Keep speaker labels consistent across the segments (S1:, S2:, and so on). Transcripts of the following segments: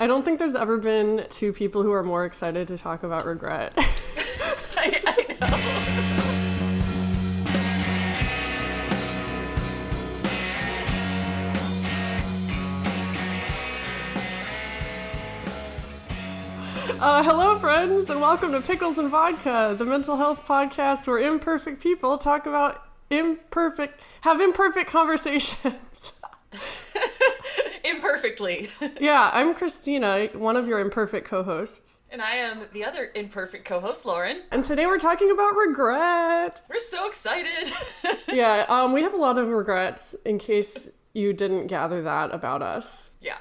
S1: I don't think there's ever been two people who are more excited to talk about regret.
S2: I know.
S1: Hello, friends, and welcome to Pickles and Vodka, the mental health podcast where imperfect people talk about imperfect conversations.
S2: Imperfectly.
S1: Yeah, I'm Christina, one of your imperfect co-hosts.
S2: And I am the other imperfect co-host, Lauren.
S1: And today we're talking about regret.
S2: We're so excited.
S1: Yeah, we have a lot of regrets, in case you didn't gather that about us.
S2: Yeah.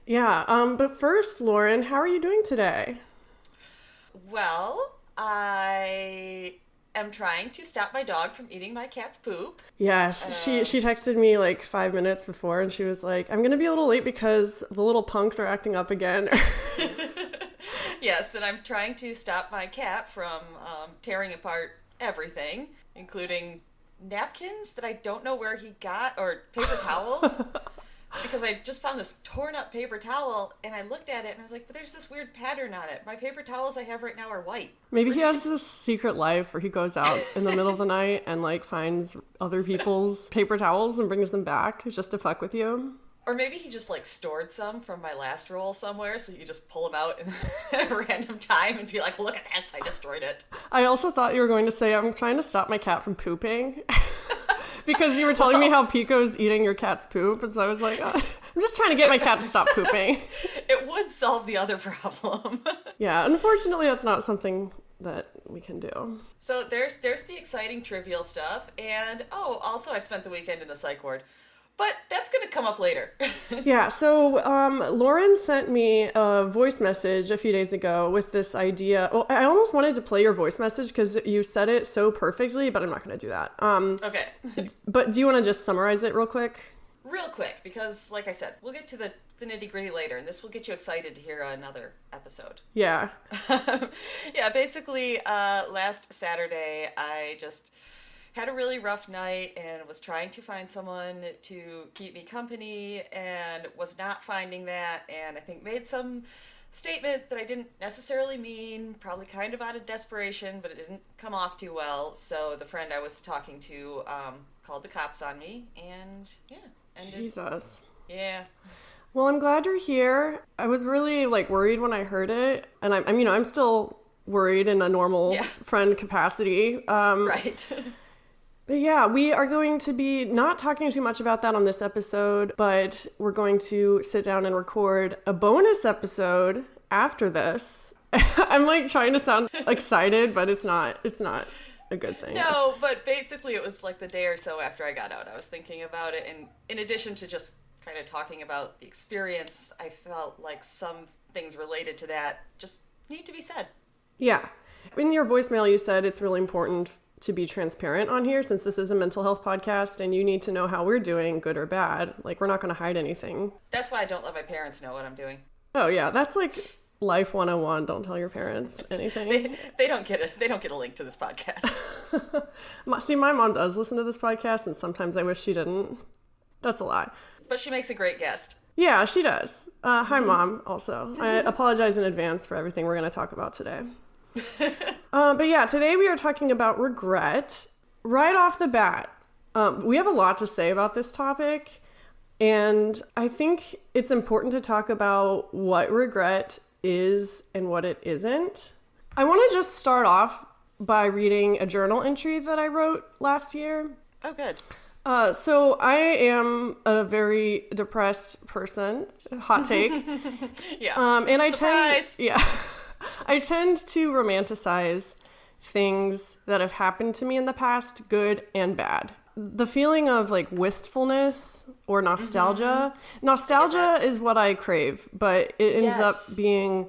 S1: Yeah, but first, Lauren, how are you doing today?
S2: Well, I am trying to stop my dog from eating my cat's poop.
S1: Yes, she texted me like 5 minutes before and she was like, I'm going to be a little late because the little punks are acting up again.
S2: Yes, and I'm trying to stop my cat from tearing apart everything, including napkins that I don't know where he got, or paper towels. Because I just found this torn up paper towel and I looked at it and I was like, but there's this weird pattern on it. My paper towels I have right now are white.
S1: Maybe he has this secret life where he goes out in the middle of the night and like finds other people's paper towels and brings them back just to fuck with you.
S2: Or maybe he just like stored some from my last roll somewhere, so you just pull them out at a random time and be like, look at this, I destroyed it.
S1: I also thought you were going to say, I'm trying to stop my cat from pooping. Because you were telling me how Pico's eating your cat's poop, and so I was like, oh, I'm just trying to get my cat to stop pooping.
S2: It would solve the other problem.
S1: Yeah, unfortunately, that's not something that we can do.
S2: So there's the exciting trivial stuff, and also I spent the weekend in the psych ward. But that's going to come up later.
S1: Yeah, so Lauren sent me a voice message a few days ago with this idea. Well, I almost wanted to play your voice message because you said it so perfectly, but I'm not going to do that.
S2: Okay.
S1: But do you want to just summarize it real quick?
S2: Real quick, because like I said, we'll get to the nitty-gritty later, and this will get you excited to hear another episode.
S1: Yeah.
S2: Yeah, basically, last Saturday, I just had a really rough night and was trying to find someone to keep me company and was not finding that, and I think made some statement that I didn't necessarily mean, probably kind of out of desperation, but it didn't come off too well. So the friend I was talking to called the cops on me, and yeah. Ended.
S1: Jesus.
S2: Yeah.
S1: Well, I'm glad you're here. I was really worried when I heard it, and I'm still worried in a normal friend capacity.
S2: Right.
S1: But yeah, we are going to be not talking too much about that on this episode, but we're going to sit down and record a bonus episode after this. I'm trying to sound excited, but it's not a good thing.
S2: No, but basically it was the day or so after I got out. I was thinking about it, and in addition to just kind of talking about the experience, I felt like some things related to that just need to be said.
S1: Yeah. In your voicemail, you said it's really important to be transparent on here since this is a mental health podcast and you need to know how we're doing, good or bad. We're not going to hide anything.
S2: That's why I don't let my parents know what I'm doing.
S1: Oh yeah, that's life 101. Don't tell your parents anything.
S2: They don't get it. They don't get a link to this podcast.
S1: See, my mom does listen to this podcast and sometimes I wish she didn't. That's a lie.
S2: But she makes a great guest.
S1: Yeah, she does. Hi, Mom, also. I apologize in advance for everything we're going to talk about today. But yeah, today we are talking about regret. Right off the bat, we have a lot to say about this topic, and I think it's important to talk about what regret is and what it isn't. I want to just start off by reading a journal entry that I wrote last year.
S2: Oh, good.
S1: So I am a very depressed person. Hot take.
S2: Yeah.
S1: And
S2: Surprise!
S1: I tend to romanticize things that have happened to me in the past, good and bad. The feeling of wistfulness or nostalgia. Mm-hmm. Nostalgia is what I crave, but it ends up being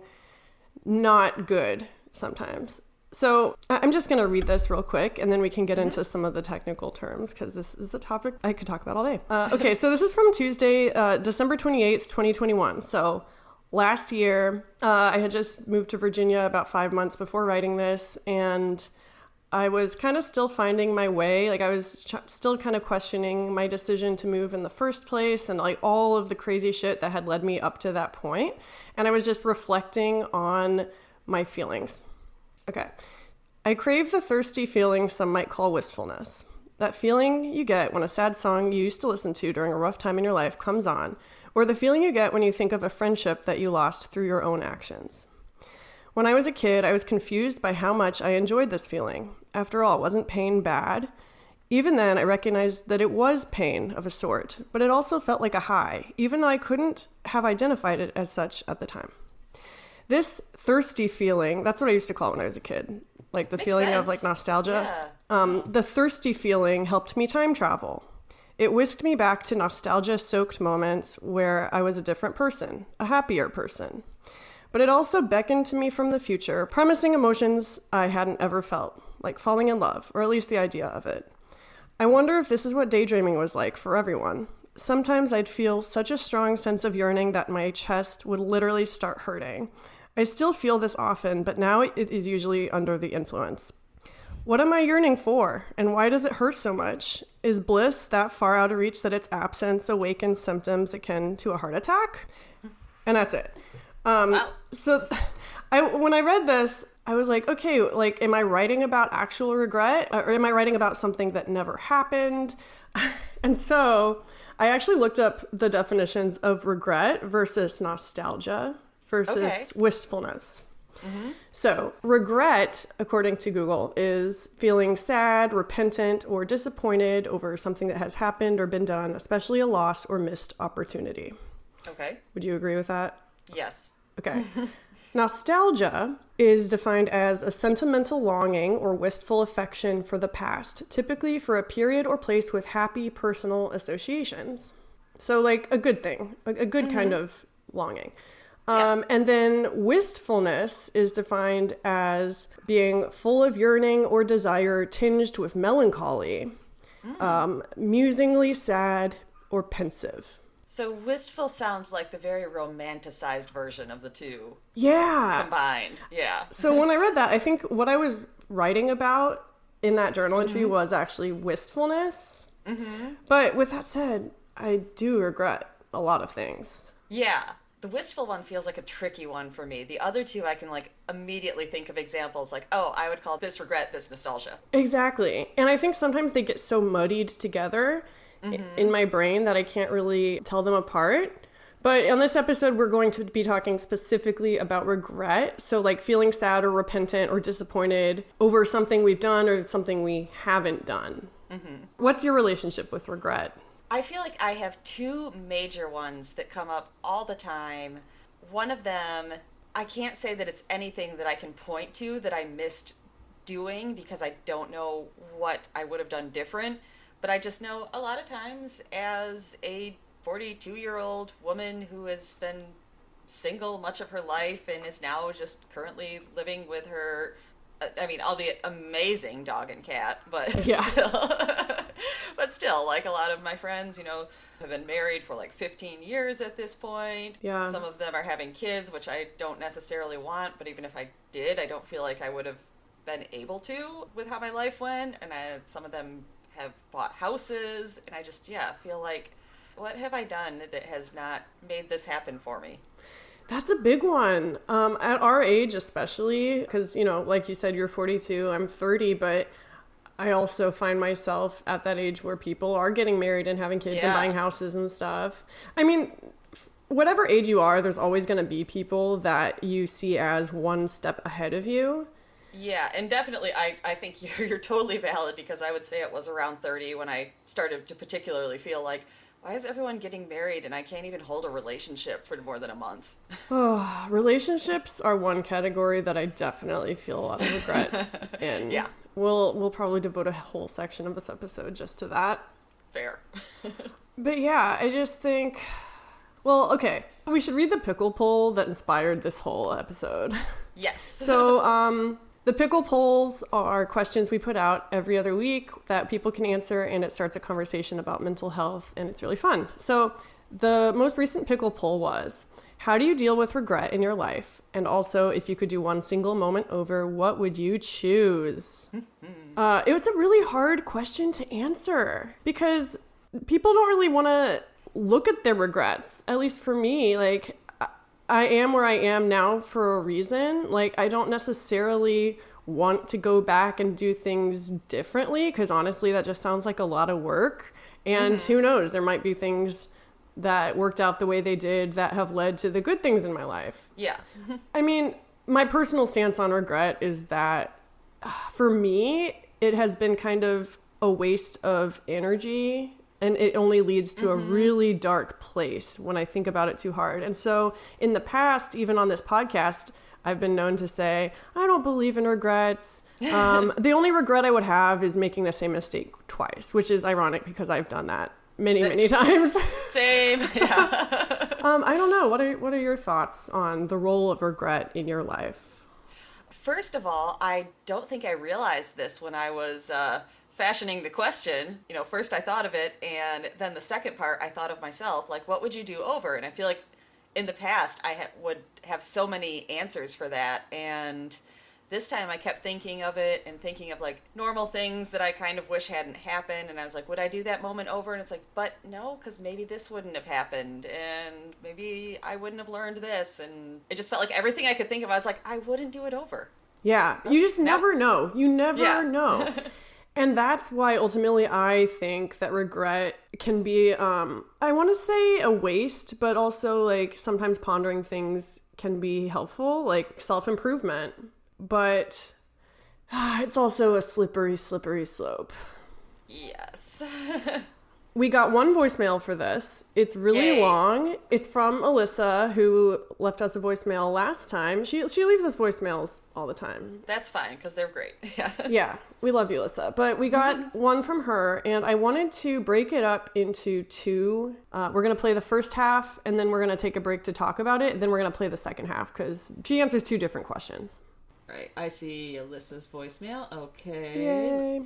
S1: not good sometimes. So I'm just going to read this real quick, and then we can get into some of the technical terms, because this is a topic I could talk about all day. Okay, so this is from Tuesday, December 28th, 2021. So last year, I had just moved to Virginia about 5 months before writing this, and I was kind of still finding my way. Like I was still kind of questioning my decision to move in the first place and like all of the crazy shit that had led me up to that point. And I was just reflecting on my feelings. Okay. I crave the thirsty feeling some might call wistfulness. That feeling you get when a sad song you used to listen to during a rough time in your life comes on, or the feeling you get when you think of a friendship that you lost through your own actions. When I was a kid, I was confused by how much I enjoyed this feeling. After all, wasn't pain bad? Even then, I recognized that it was pain of a sort, but it also felt like a high, even though I couldn't have identified it as such at the time. This thirsty feeling, that's what I used to call it when I was a kid. Like the feeling of like nostalgia.
S2: Yeah.
S1: The thirsty feeling helped me time travel. It whisked me back to nostalgia-soaked moments where I was a different person, a happier person. But it also beckoned to me from the future, promising emotions I hadn't ever felt, like falling in love, or at least the idea of it. I wonder if this is what daydreaming was like for everyone. Sometimes I'd feel such a strong sense of yearning that my chest would literally start hurting. I still feel this often, but now it is usually under the influence. What am I yearning for, and why does it hurt so much? Is bliss that far out of reach that its absence awakens symptoms akin to a heart attack? And that's it.
S2: Wow.
S1: So when I read this, I was like, okay, like, am I writing about actual regret, or am I writing about something that never happened? And so I actually looked up the definitions of regret versus nostalgia versus wistfulness. Mm-hmm. So regret, according to Google, is feeling sad, repentant, or disappointed over something that has happened or been done, especially a loss or missed opportunity.
S2: Okay.
S1: Would you agree with that?
S2: Yes.
S1: Okay. Nostalgia is defined as a sentimental longing or wistful affection for the past, typically for a period or place with happy personal associations. So like a good thing, a good kind of longing. And then wistfulness is defined as being full of yearning or desire tinged with melancholy, musingly sad or pensive.
S2: So wistful sounds like the very romanticized version of the two.
S1: Yeah.
S2: Combined. Yeah.
S1: So when I read that, I think what I was writing about in that journal entry was actually wistfulness. Mm-hmm. But with that said, I do regret a lot of things.
S2: Yeah. The wistful one feels like a tricky one for me. The other two, I can like immediately think of examples like, oh, I would call this regret, this nostalgia.
S1: Exactly. And I think sometimes they get so muddied together in my brain that I can't really tell them apart. But on this episode, we're going to be talking specifically about regret. So like feeling sad or repentant or disappointed over something we've done or something we haven't done. Mm-hmm. What's your relationship with regret?
S2: I feel like I have two major ones that come up all the time. One of them, I can't say that it's anything that I can point to that I missed doing because I don't know what I would have done different. But I just know a lot of times as a 42-year-old woman who has been single much of her life and is now just currently living with her, I mean, albeit amazing dog and cat, but still, like a lot of my friends, you know, have been married for like 15 years at this point.
S1: Yeah.
S2: Some of them are having kids, which I don't necessarily want, but even if I did, I don't feel like I would have been able to with how my life went. And some of them have bought houses, and I just, feel like, what have I done that has not made this happen for me?
S1: That's a big one. At our age, especially, because, you know, like you said, you're 42, I'm 30, but I also find myself at that age where people are getting married and having kids and buying houses and stuff. I mean, whatever age you are, there's always going to be people that you see as one step ahead of you.
S2: Yeah, and definitely, I think you're totally valid, because I would say it was around 30 when I started to particularly feel like, why is everyone getting married and I can't even hold a relationship for more than a month?
S1: Oh, relationships are one category that I definitely feel a lot of regret in.
S2: Yeah.
S1: We'll probably devote a whole section of this episode just to that.
S2: Fair.
S1: But yeah, I just think, well, okay, we should read the pickle poll that inspired this whole episode.
S2: Yes.
S1: So, the pickle polls are questions we put out every other week that people can answer, and it starts a conversation about mental health, and it's really fun. So the most recent pickle poll was, how do you deal with regret in your life? And also, if you could do one single moment over, what would you choose? It was a really hard question to answer because people don't really want to look at their regrets. At least for me, like, I am where I am now for a reason. Like, I don't necessarily want to go back and do things differently because honestly, that just sounds like a lot of work. And who knows, there might be things that worked out the way they did that have led to the good things in my life.
S2: Yeah.
S1: I mean, my personal stance on regret is that for me, it has been kind of a waste of energy, and it only leads to a really dark place when I think about it too hard. And so in the past, even on this podcast, I've been known to say, I don't believe in regrets. The only regret I would have is making the same mistake twice, which is ironic because I've done that many times.
S2: Same. Yeah.
S1: I don't know. What are your thoughts on the role of regret in your life?
S2: First of all, I don't think I realized this when I was fashioning the question. You know, first I thought of it, and then the second part I thought of myself, like, what would you do over? And I feel like in the past I would have so many answers for that, and this time I kept thinking of it and thinking of like normal things that I kind of wish hadn't happened, and I was like, would I do that moment over? And it's like, but no, because maybe this wouldn't have happened, and maybe I wouldn't have learned this, and it just felt like everything I could think of, I was like, I wouldn't do it over.
S1: Yeah, you just never know. You never know. And that's why ultimately I think that regret can be, I want to say a waste, but also like sometimes pondering things can be helpful, like self-improvement. But it's also a slippery slope.
S2: Yes.
S1: We got one voicemail for this. It's really long. It's from Alyssa, who left us a voicemail last time. She leaves us voicemails all the time.
S2: That's fine, because they're great. Yeah.
S1: Yeah, we love you, Alyssa. But we got one from her, and I wanted to break it up into two. We're going to play the first half, and then we're going to take a break to talk about it. Then we're going to play the second half, because she answers two different questions.
S2: Right, I see Alyssa's voicemail. Okay.
S1: Yay.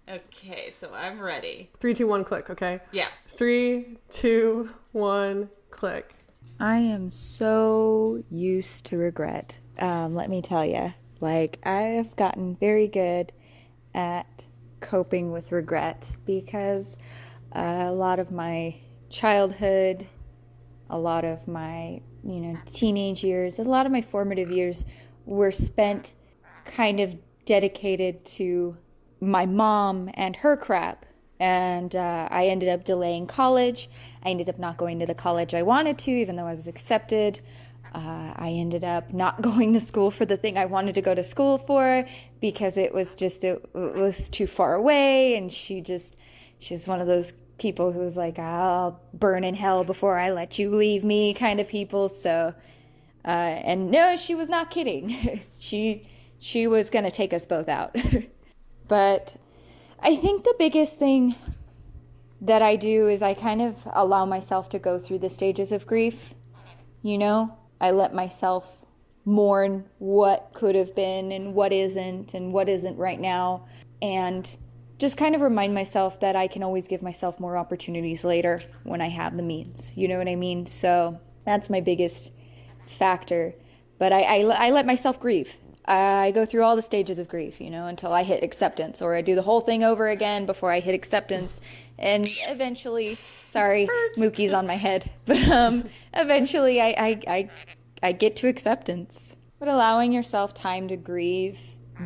S2: Okay, so I'm ready.
S1: 3, 2, 1, click, okay?
S2: Yeah.
S1: 3, 2, 1, click.
S3: I am so used to regret. Let me tell you. Like, I have gotten very good at coping with regret because a lot of my childhood, a lot of my, teenage years, a lot of my formative years were spent kind of dedicated to my mom and her crap. And I ended up delaying college. I ended up not going to the college I wanted to, even though I was accepted. I ended up not going to school for the thing I wanted to go to school for because it was too far away. And she was one of those people who was like, I'll burn in hell before I let you leave me kind of people. So, and no, she was not kidding. She was going to take us both out. But I think the biggest thing that I do is I kind of allow myself to go through the stages of grief. I let myself mourn what could have been and what isn't right now. And just kind of remind myself that I can always give myself more opportunities later when I have the means. You know what I mean? So that's my biggest factor. But I let myself grieve. I go through all the stages of grief, until I hit acceptance, or I do the whole thing over again before I hit acceptance. And eventually, sorry, Mookie's on my head, but eventually I get to acceptance. But allowing yourself time to grieve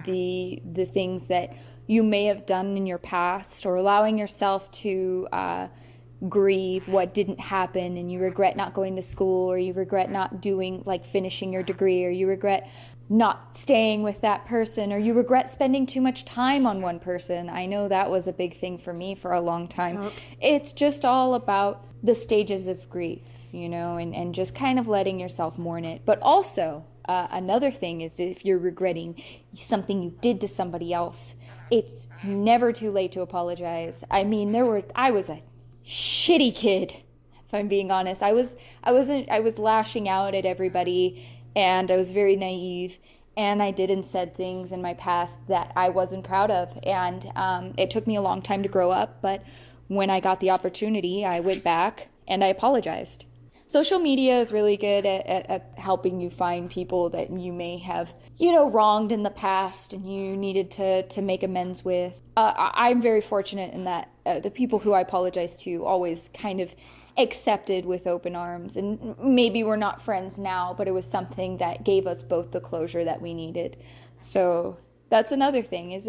S3: the things that you may have done in your past, or allowing yourself to grieve what didn't happen, and you regret not going to school, or you regret not finishing your degree, or you regret not staying with that person, or you regret spending too much time on one person. I know that was a big thing for me for a long time. Yep. It's just all about the stages of grief, and just kind of letting yourself mourn it. But also, another thing is if you're regretting something you did to somebody else, it's never too late to apologize. I mean, I was a shitty kid, if I'm being honest. I was lashing out at everybody, and I was very naive, and I did and said things in my past that I wasn't proud of, and it took me a long time to grow up, but when I got the opportunity, I went back and I apologized. Social media is really good at helping you find people that you may have, you know, wronged in the past and you needed to make amends with. I'm very fortunate in that the people who I apologize to always kind of accepted with open arms. And maybe we're not friends now, but it was something that gave us both the closure that we needed. So that's another thing, is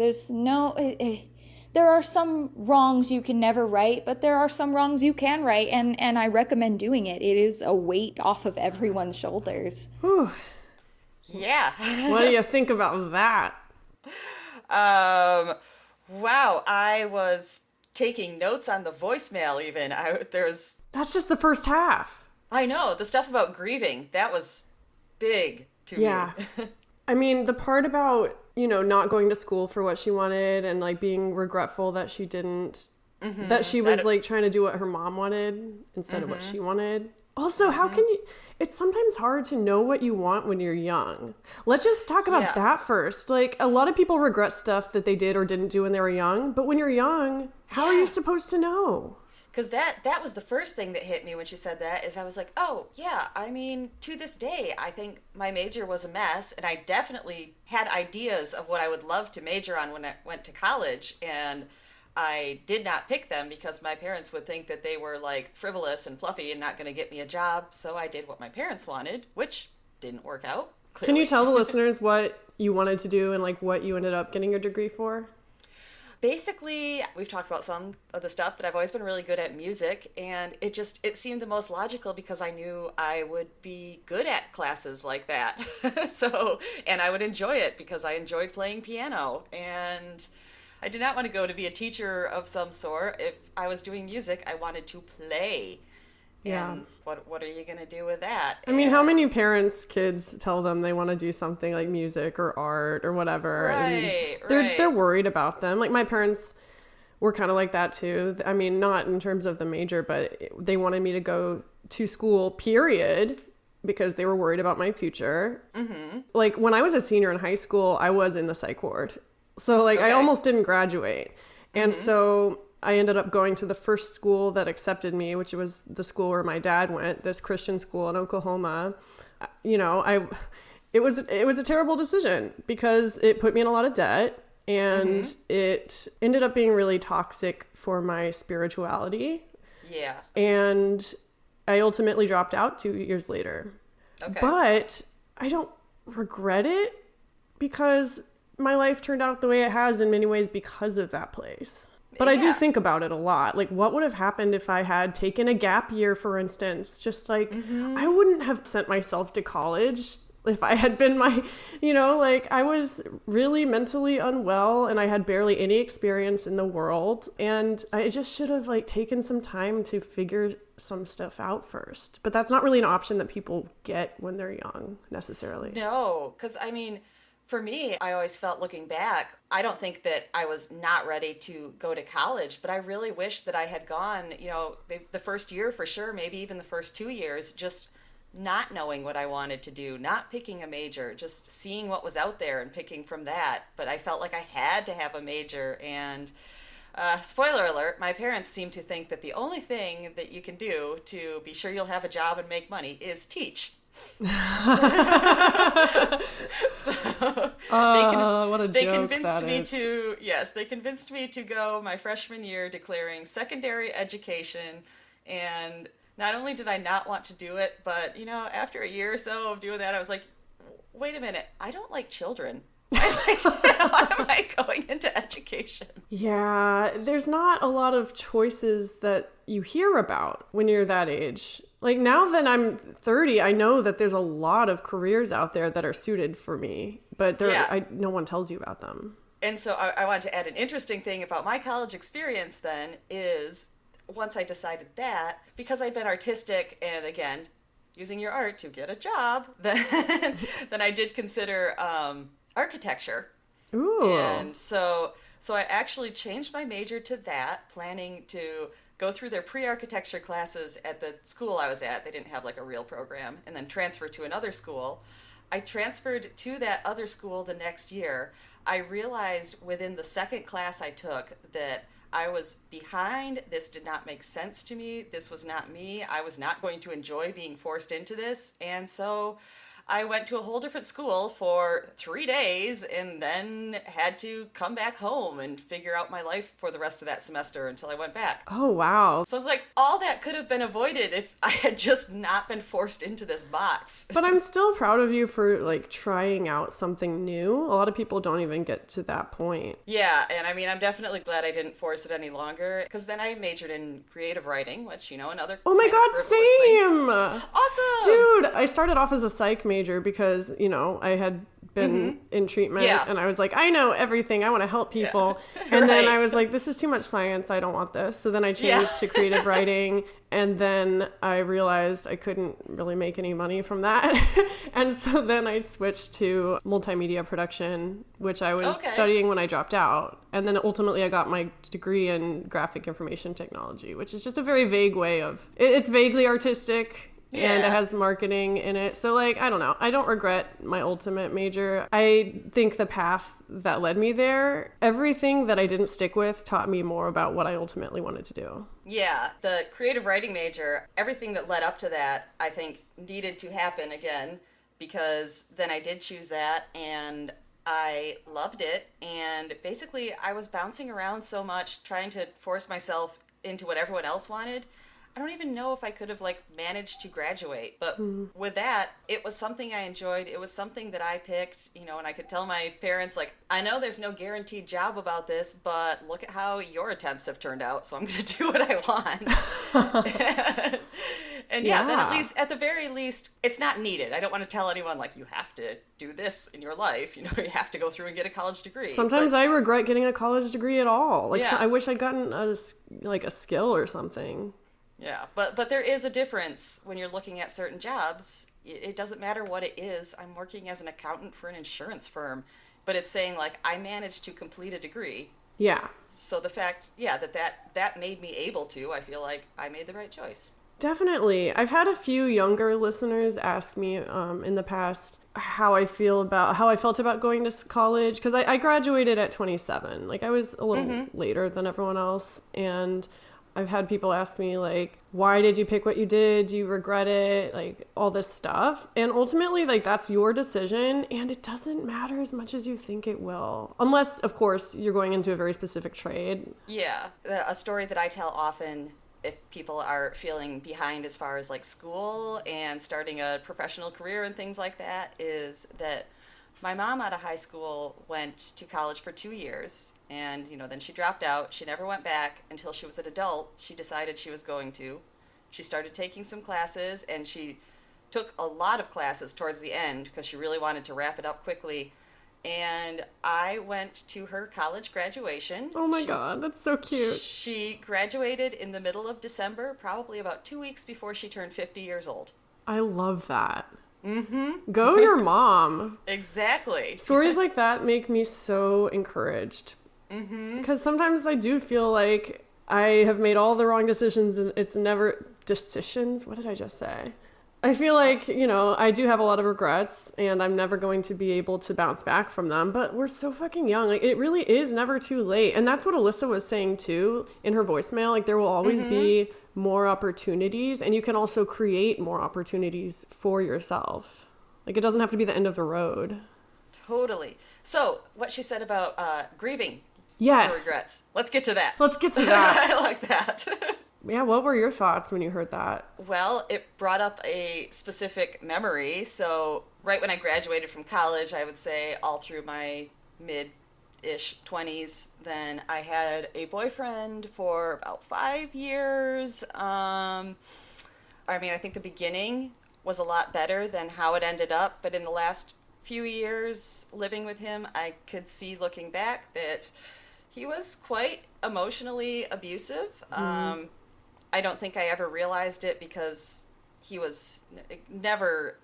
S3: there are some wrongs you can never right, but there are some wrongs you can right, and I recommend doing it. It is a weight off of everyone's shoulders.
S1: Whew.
S2: Yeah.
S1: What do you think about that?
S2: Wow, I was taking notes on the voicemail even.
S1: That's just the first half.
S2: I know, the stuff about grieving, that was big to me.
S1: I mean, the part about, you know, not going to school for what she wanted and like being regretful that she didn't, that she was like trying to do what her mom wanted instead of what she wanted. Also, how can you, it's sometimes hard to know what you want when you're young. Let's just talk about that first. Like, a lot of people regret stuff that they did or didn't do when they were young, but when you're young, how are you supposed to know?
S2: Because that was the first thing that hit me when she said that, is I was like, oh, yeah, I mean, to this day, I think my major was a mess, and I definitely had ideas of what I would love to major on when I went to college, and I did not pick them because my parents would think that they were, like, frivolous and fluffy and not going to get me a job, so I did what my parents wanted, which didn't work out, clearly.
S1: Can you tell the listeners what you wanted to do and, like, what you ended up getting your degree for?
S2: Basically, we've talked about some of the stuff, but I've always been really good at music, and it seemed the most logical because I knew I would be good at classes like that. And I would enjoy it because I enjoyed playing piano, and I did not want to go to be a teacher of some sort. If I was doing music, I wanted to play.
S1: Yeah.
S2: And what are you going to do with that?
S1: I mean, how many parents' kids tell them they want to do something like music or art or whatever?
S2: Right,
S1: and they're worried about them. Like, my parents were kind of like that too. I mean, not in terms of the major, but they wanted me to go to school, period, because they were worried about my future. Mm-hmm. Like, when I was a senior in high school, I was in the psych ward. So, like, I almost didn't graduate. And so I ended up going to the first school that accepted me, which was the school where my dad went, this Christian school in Oklahoma. You know, it was a terrible decision because it put me in a lot of debt, and it ended up being really toxic for my spirituality. Yeah. And I ultimately dropped out 2 years later. Okay. But I don't regret it because my life turned out the way it has in many ways because of that place. But I do think about it a lot. Like, what would have happened if I had taken a gap year, for instance? Just like, I wouldn't have sent myself to college if I had been like, I was really mentally unwell and I had barely any experience in the world. And I just should have, like, taken some time to figure some stuff out first. But that's not really an option that people get when they're young, necessarily.
S2: No, because, I mean, for me, I always felt, looking back, I don't think that I was not ready to go to college, but I really wish that I had gone, you know, the first year for sure, maybe even the first 2 years, just not knowing what I wanted to do, not picking a major, just seeing what was out there and picking from that. But I felt like I had to have a major, and spoiler alert, my parents seem to think that the only thing that you can do to be sure you'll have a job and make money is teach. What a they joke convinced that me is. They convinced me to go my freshman year declaring secondary education, and not only did I not want to do it, but, you know, after a year or so of doing that, I was like, wait a minute, I don't like children. Why am I going into education?
S1: Yeah, there's not a lot of choices that you hear about when you're that age. Like, now that I'm 30, I know that there's a lot of careers out there that are suited for me, but no one tells you about them.
S2: And so I wanted to add an interesting thing about my college experience then is, once I decided that, because I'd been artistic and, again, using your art to get a job, then I did consider architecture. Ooh. And so I actually changed my major to that, planning to go through their pre-architecture classes at the school I was at. They didn't have, like, a real program, and then transfer to another school. I transferred to that other school the next year. I realized within the second class I took that I was behind. This did not make sense to me. This was not me. I was not going to enjoy being forced into this. And so I went to a whole different school for 3 days and then had to come back home and figure out my life for the rest of that semester until I went back.
S1: Oh, wow.
S2: So I was like, all that could have been avoided if I had just not been forced into this box.
S1: But I'm still proud of you for, like, trying out something new. A lot of people don't even get to that point.
S2: Yeah, and I mean, I'm definitely glad I didn't force it any longer, because then I majored in creative writing, which, another
S1: Oh my God, same!
S2: Awesome!
S1: Dude, I started off as a psych major because, I had been in treatment and I was like, I know everything. I want to help people. Yeah. And then I was like, this is too much science. I don't want this. So then I changed to creative writing. And then I realized I couldn't really make any money from that. And so then I switched to multimedia production, which I was studying when I dropped out. And then ultimately I got my degree in graphic information technology, which is just a very vague way of, it's vaguely artistic. Yeah. And it has marketing in it. So, like, I don't know. I don't regret my ultimate major. I think the path that led me there, everything that I didn't stick with taught me more about what I ultimately wanted to do.
S2: Yeah, the creative writing major, everything that led up to that, I think, needed to happen again, because then I did choose that and I loved it. And basically, I was bouncing around so much, trying to force myself into what everyone else wanted. I don't even know if I could have, managed to graduate. But with that, it was something I enjoyed. It was something that I picked, and I could tell my parents, I know there's no guaranteed job about this, but look at how your attempts have turned out, so I'm going to do what I want. and then at the very least, it's not needed. I don't want to tell anyone, you have to do this in your life. You have to go through and get a college degree.
S1: Sometimes I regret getting a college degree at all. I wish I'd gotten a skill or something.
S2: Yeah, but there is a difference when you're looking at certain jobs. It doesn't matter what it is. I'm working as an accountant for an insurance firm, but it's saying, I managed to complete a degree.
S1: Yeah.
S2: So the fact, that made me able to, I feel like I made the right choice.
S1: Definitely. I've had a few younger listeners ask me in the past how I felt about going to college, because I graduated at 27. I was a little later than everyone else, and I've had people ask me, why did you pick what you did? Do you regret it? All this stuff. And ultimately, that's your decision, and it doesn't matter as much as you think it will. Unless, of course, you're going into a very specific trade.
S2: Yeah. A story that I tell often, if people are feeling behind as far as, school and starting a professional career and things like that, is that my mom out of high school went to college for 2 years, and, then she dropped out. She never went back until she was an adult. She decided she was going to. She started taking some classes, and she took a lot of classes towards the end because she really wanted to wrap it up quickly. And I went to her college graduation.
S1: Oh my God, that's so cute.
S2: She graduated in the middle of December, probably about 2 weeks before she turned 50 years old.
S1: I love that.
S2: Mm-hmm.
S1: Go your mom.
S2: Exactly.
S1: Stories like that make me so encouraged. Because sometimes I do feel like I have made all the wrong decisions, and it's never decisions. What did I just say? I feel like, I do have a lot of regrets, and I'm never going to be able to bounce back from them, but we're so fucking young. It really is never too late. And that's what Alyssa was saying too in her voicemail. There will always be more opportunities, and you can also create more opportunities for yourself. It doesn't have to be the end of the road.
S2: Totally. So what she said about grieving
S1: yes.
S2: her regrets. Let's get to that.
S1: I
S2: like that.
S1: Yeah, what were your thoughts when you heard that?
S2: Well, it brought up a specific memory. So right when I graduated from college, I would say all through my mid-ish 20s, then I had a boyfriend for about 5 years. I think the beginning was a lot better than how it ended up, but in the last few years living with him, I could see looking back that he was quite emotionally abusive. I don't think I ever realized it because he was never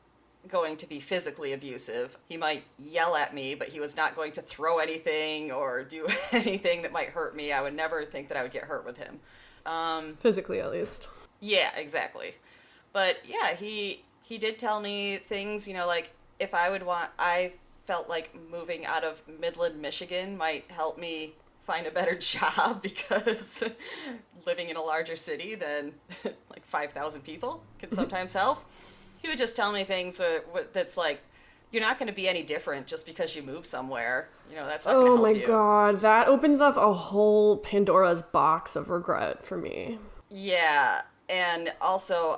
S2: going to be physically abusive. He might yell at me, but he was not going to throw anything or do anything that might hurt me. I would never think that I would get hurt with him.
S1: Physically, at least.
S2: Yeah, exactly. But yeah, he did tell me things, if I felt like moving out of Midland, Michigan might help me find a better job because living in a larger city than like 5,000 people can sometimes help. He would just tell me things that's like, you're not going to be any different just because you move somewhere. You know, that's not going to help you.
S1: Oh my God. That opens up a whole Pandora's box of regret for me.
S2: Yeah. And also,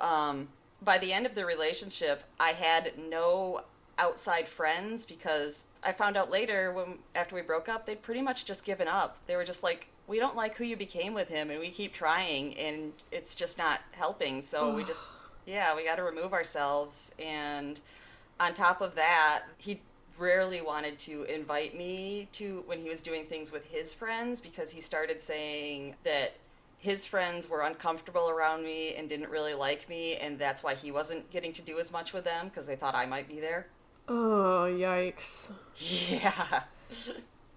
S2: by the end of the relationship, I had no outside friends because I found out later after we broke up, they'd pretty much just given up. They were just like, we don't like who you became with him and we keep trying and it's just not helping. So we got to remove ourselves. And on top of that, he rarely wanted to invite me to when he was doing things with his friends because he started saying that his friends were uncomfortable around me and didn't really like me, and that's why he wasn't getting to do as much with them because they thought I might be there.
S1: Oh, yikes.
S2: Yeah.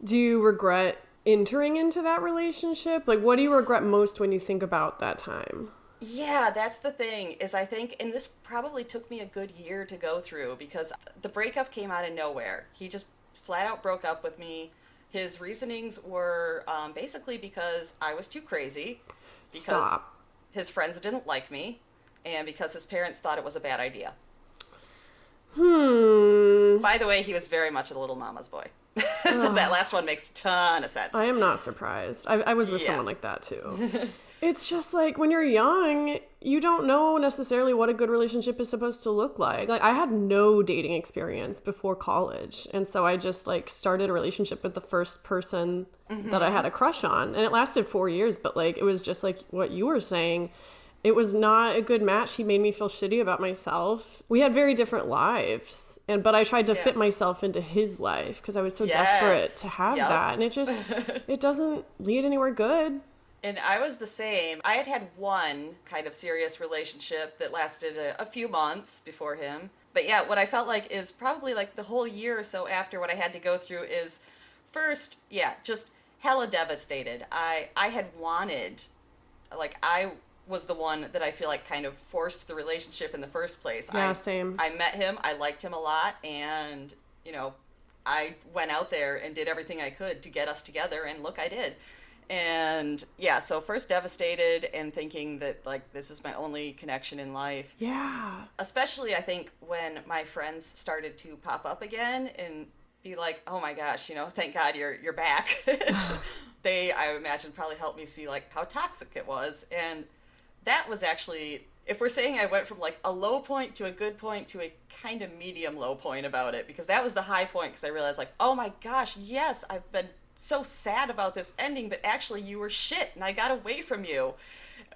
S1: Do you regret entering into that relationship? Like, what do you regret most when you think about that time?
S2: Yeah, that's the thing, is I think, and this probably took me a good year to go through because the breakup came out of nowhere. He just flat out broke up with me. His reasonings were basically because I was too crazy, because his friends didn't like me, and because his parents thought it was a bad idea. By the way, he was very much a little mama's boy. So that last one makes a ton of sense.
S1: I am not surprised. I was with someone like that too. It's just like when you're young, you don't know necessarily what a good relationship is supposed to look like. Like I had no dating experience before college. And so I just like started a relationship with the first person that I had a crush on. And it lasted 4 years, but like it was just like what you were saying. It was not a good match. He made me feel shitty about myself. We had very different lives. But I tried to fit myself into his life because I was so desperate to have that. And it doesn't lead anywhere good.
S2: And I was the same. I had one kind of serious relationship that lasted a few months before him. But yeah, what I felt like is probably like the whole year or so after what I had to go through is first, just hella devastated. I had wanted, like I was the one that I feel like kind of forced the relationship in the first place.
S1: Yeah, same.
S2: I met him, I liked him a lot, and, you know, I went out there and did everything I could to get us together, and look, I did. And yeah, so first devastated and thinking that like this is my only connection in life.
S1: Yeah.
S2: Especially I think when my friends started to pop up again and be like, oh my gosh, you know, thank God you're back. They, I imagine, probably helped me see like how toxic it was. And that was actually, if we're saying I went from like a low point to a good point to a kind of medium low point about it, because that was the high point because I realized like, oh my gosh, yes, I've been so sad about this ending, but actually you were shit and I got away from you.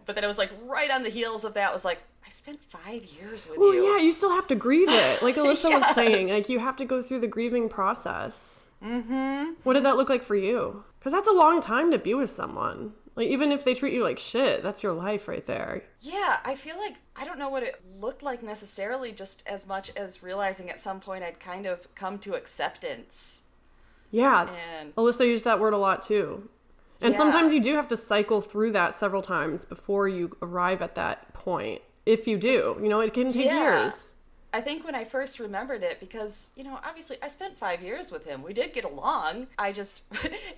S2: But then it was like right on the heels of that was like, I spent 5 years with you.
S1: Well, yeah, you still have to grieve it. Like Alyssa was saying, like you have to go through the grieving process. What did that look like for you? Because that's a long time to be with someone. Like even if they treat you like shit, that's your life right there.
S2: Yeah, I feel like I don't know what it looked like necessarily, just as much as realizing at some point I'd kind of come to acceptance.
S1: Yeah,
S2: and
S1: Alyssa used that word a lot too. And sometimes you do have to cycle through that several times before you arrive at that point. If you do, you know, it can take years.
S2: I think when I first remembered it, because, you know, obviously I spent 5 years with him. We did get along. I just,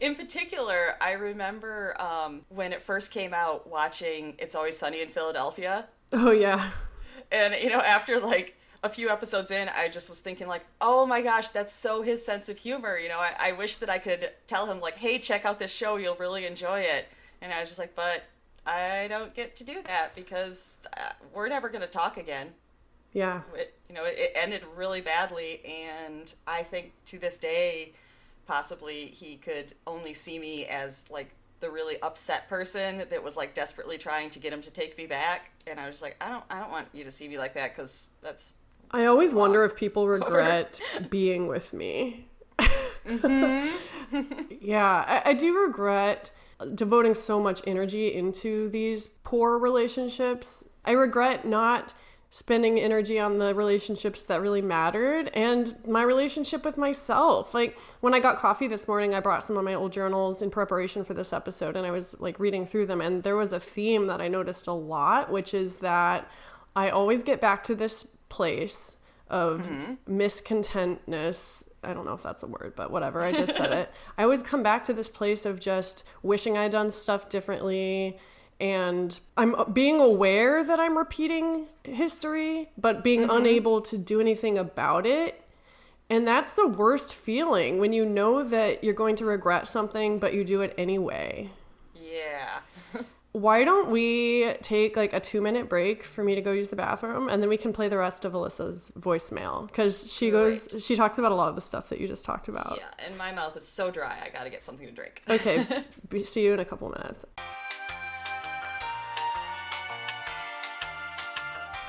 S2: in particular, I remember when it first came out watching It's Always Sunny in Philadelphia.
S1: Oh, yeah.
S2: And, you know, after like a few episodes in, I just was thinking like, oh my gosh, that's so his sense of humor. You know, I wish that I could tell him like, hey, check out this show. You'll really enjoy it. And I was just like, but I don't get to do that because we're never going to talk again.
S1: Yeah.
S2: It ended really badly. And I think to this day, possibly he could only see me as like the really upset person that was like desperately trying to get him to take me back. And I was just like, I don't want you to see me like that because that's...
S1: I always wonder if people regret being with me. Yeah, I do regret devoting so much energy into these poor relationships. I regret not spending energy on the relationships that really mattered and my relationship with myself. Like when I got coffee this morning, I brought some of my old journals in preparation for this episode and I was like reading through them, and there was a theme that I noticed a lot, which is that I always get back to this place of miscontentness I don't know if that's a word, but whatever, I just said it. I always come back to this place of just wishing I'd done stuff differently. And I'm being aware that I'm repeating history, but being unable to do anything about it. And that's the worst feeling, when you know that you're going to regret something, but you do it anyway.
S2: Yeah.
S1: Why don't we take like a 2-minute break for me to go use the bathroom, and then we can play the rest of Alyssa's voicemail, because she talks about a lot of the stuff that you just talked about.
S2: Yeah, and my mouth is so dry, I gotta get something to drink.
S1: Okay, see you in a couple minutes.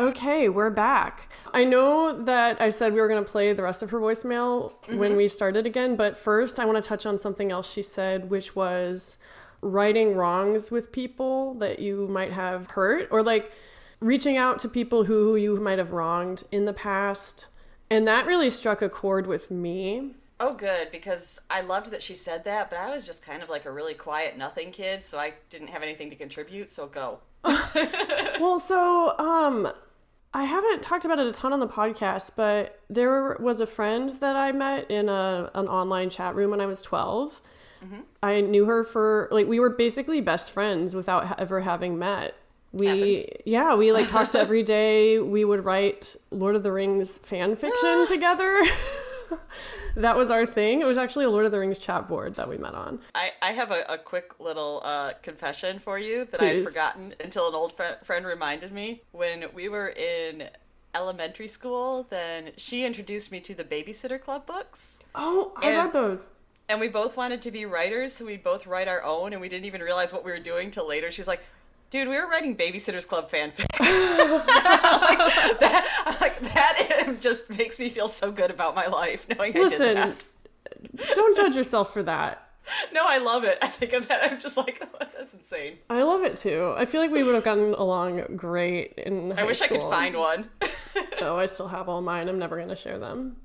S1: Okay, we're back. I know that I said we were going to play the rest of her voicemail when we started again, but first I want to touch on something else she said, which was righting wrongs with people that you might have hurt, or like reaching out to people who you might have wronged in the past. And that really struck a chord with me.
S2: Oh, good, because I loved that she said that, but I was just kind of like a really quiet nothing kid, so I didn't have anything to contribute, so go.
S1: Well, so I haven't talked about it a ton on the podcast, but there was a friend that I met in an online chat room when I was 12. I knew her for, like, we were basically best friends without ever having met. We like talked every day. We would write Lord of the Rings fan fiction together. That was our thing. It was actually a Lord of the Rings chat board that we met on.
S2: I have a quick little confession for you that
S1: Please.
S2: I had forgotten until an old friend reminded me. When we were in elementary school, then she introduced me to the Babysitter Club books.
S1: Oh, I read those.
S2: And we both wanted to be writers, so we'd both write our own, and we didn't even realize what we were doing till later. She's like, dude, we were writing Babysitter's Club fanfic. That just makes me feel so good about my life, knowing I did that.
S1: Don't judge yourself for that.
S2: No, I love it. I think of that, I'm just like, oh, that's insane.
S1: I love it too. I feel like we would have gotten along great in high
S2: I wish
S1: school.
S2: I could find one.
S1: Oh, I still have all mine. I'm never going to share them.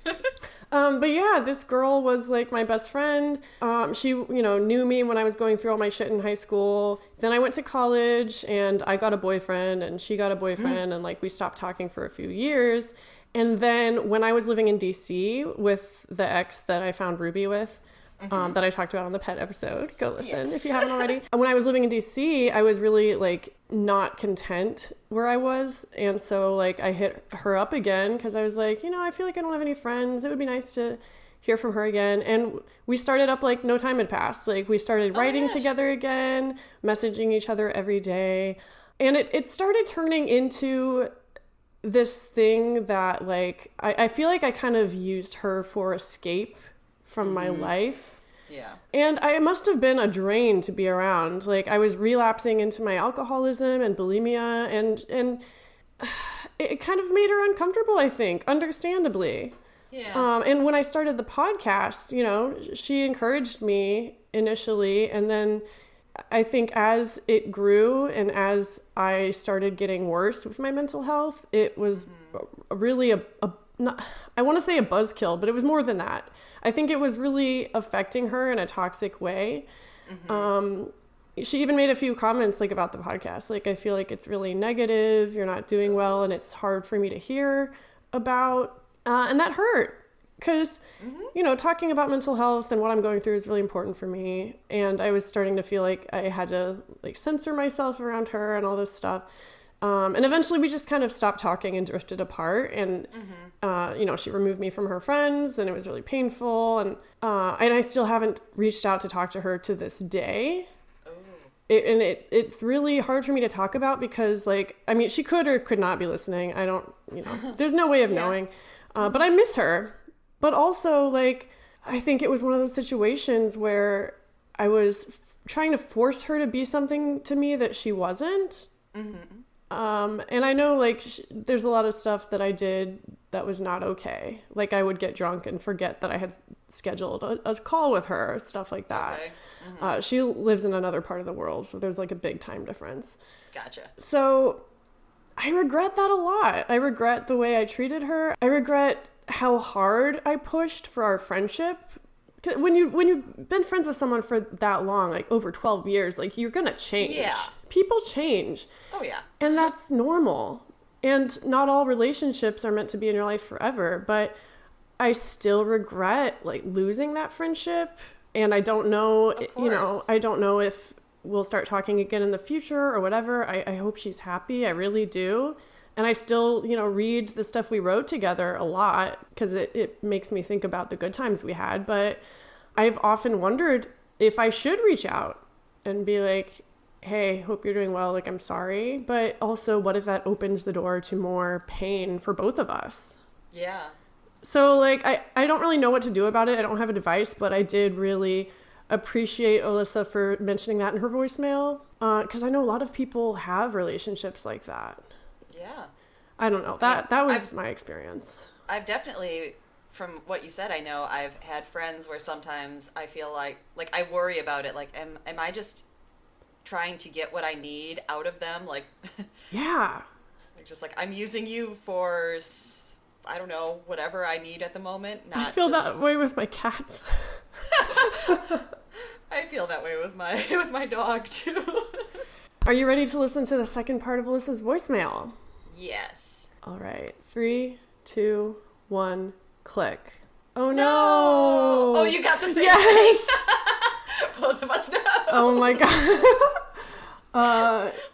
S1: But yeah, this girl was like my best friend. She, knew me when I was going through all my shit in high school. Then I went to college and I got a boyfriend and she got a boyfriend and like we stopped talking for a few years. And then when I was living in DC with the ex that I found Ruby with, that I talked about on the pet episode, go listen if you haven't already. And when I was living in DC, I was really like not content where I was. And so like I hit her up again because I was like, I feel like I don't have any friends. It would be nice to hear from her again. And we started up like no time had passed. Like we started writing together again, messaging each other every day. And it started turning into this thing that like, I feel like I kind of used her for escape from my life.
S2: Yeah.
S1: And I must have been a drain to be around. Like I was relapsing into my alcoholism and bulimia and it kind of made her uncomfortable, I think, understandably.
S2: Yeah.
S1: And when I started the podcast, she encouraged me initially, and then I think as it grew and as I started getting worse with my mental health, it was really I want to say a buzzkill, but it was more than that. I think it was really affecting her in a toxic way. She even made a few comments like about the podcast. Like, I feel like it's really negative. You're not doing well. And it's hard for me to hear about. And that hurt because, talking about mental health and what I'm going through is really important for me. And I was starting to feel like I had to like censor myself around her and all this stuff. And eventually we just kind of stopped talking and drifted apart. And, she removed me from her friends and it was really painful. And I still haven't reached out to talk to her to this day. It's really hard for me to talk about because she could or could not be listening. I don't, there's no way of knowing. But I miss her. But also I think it was one of those situations where I was trying to force her to be something to me that she wasn't. And I know there's a lot of stuff that I did that was not okay. Like I would get drunk and forget that I had scheduled a call with her, stuff like that. Okay. She lives in another part of the world, so there's a big time difference.
S2: Gotcha.
S1: So I regret that a lot. I regret the way I treated her. I regret how hard I pushed for our friendship. When you've been friends with someone for that long, over 12 years, you're gonna change.
S2: Yeah.
S1: People change.
S2: Oh, yeah.
S1: And that's normal. And not all relationships are meant to be in your life forever. But I still regret like losing that friendship. And I don't know, I don't know if we'll start talking again in the future or whatever. I hope she's happy. I really do. And I still, read the stuff we wrote together a lot because it makes me think about the good times we had. But I've often wondered if I should reach out and be like, hey, hope you're doing well. Like, I'm sorry. But also, what if that opens the door to more pain for both of us?
S2: Yeah.
S1: So, like, I don't really know what to do about it. I don't have advice, but I did really appreciate Alyssa for mentioning that in her voicemail. Because I know a lot of people have relationships like that.
S2: Yeah.
S1: I don't know. That was my experience.
S2: I've definitely, from what you said, I know I've had friends where sometimes I feel like I worry about it. Like, am I just trying to get what I need out of them? Like,
S1: yeah.
S2: Just like, I'm using you for, I don't know, whatever I need at the moment. Not
S1: I feel
S2: just...
S1: that way with my cats.
S2: I feel that way with my dog, too.
S1: Are you ready to listen to the second part of Alyssa's voicemail?
S2: Yes.
S1: All right. 3, 2, 1, click. Oh, no.
S2: Oh, you got the same
S1: yes.
S2: thing. Both of us know.
S1: Oh, my God.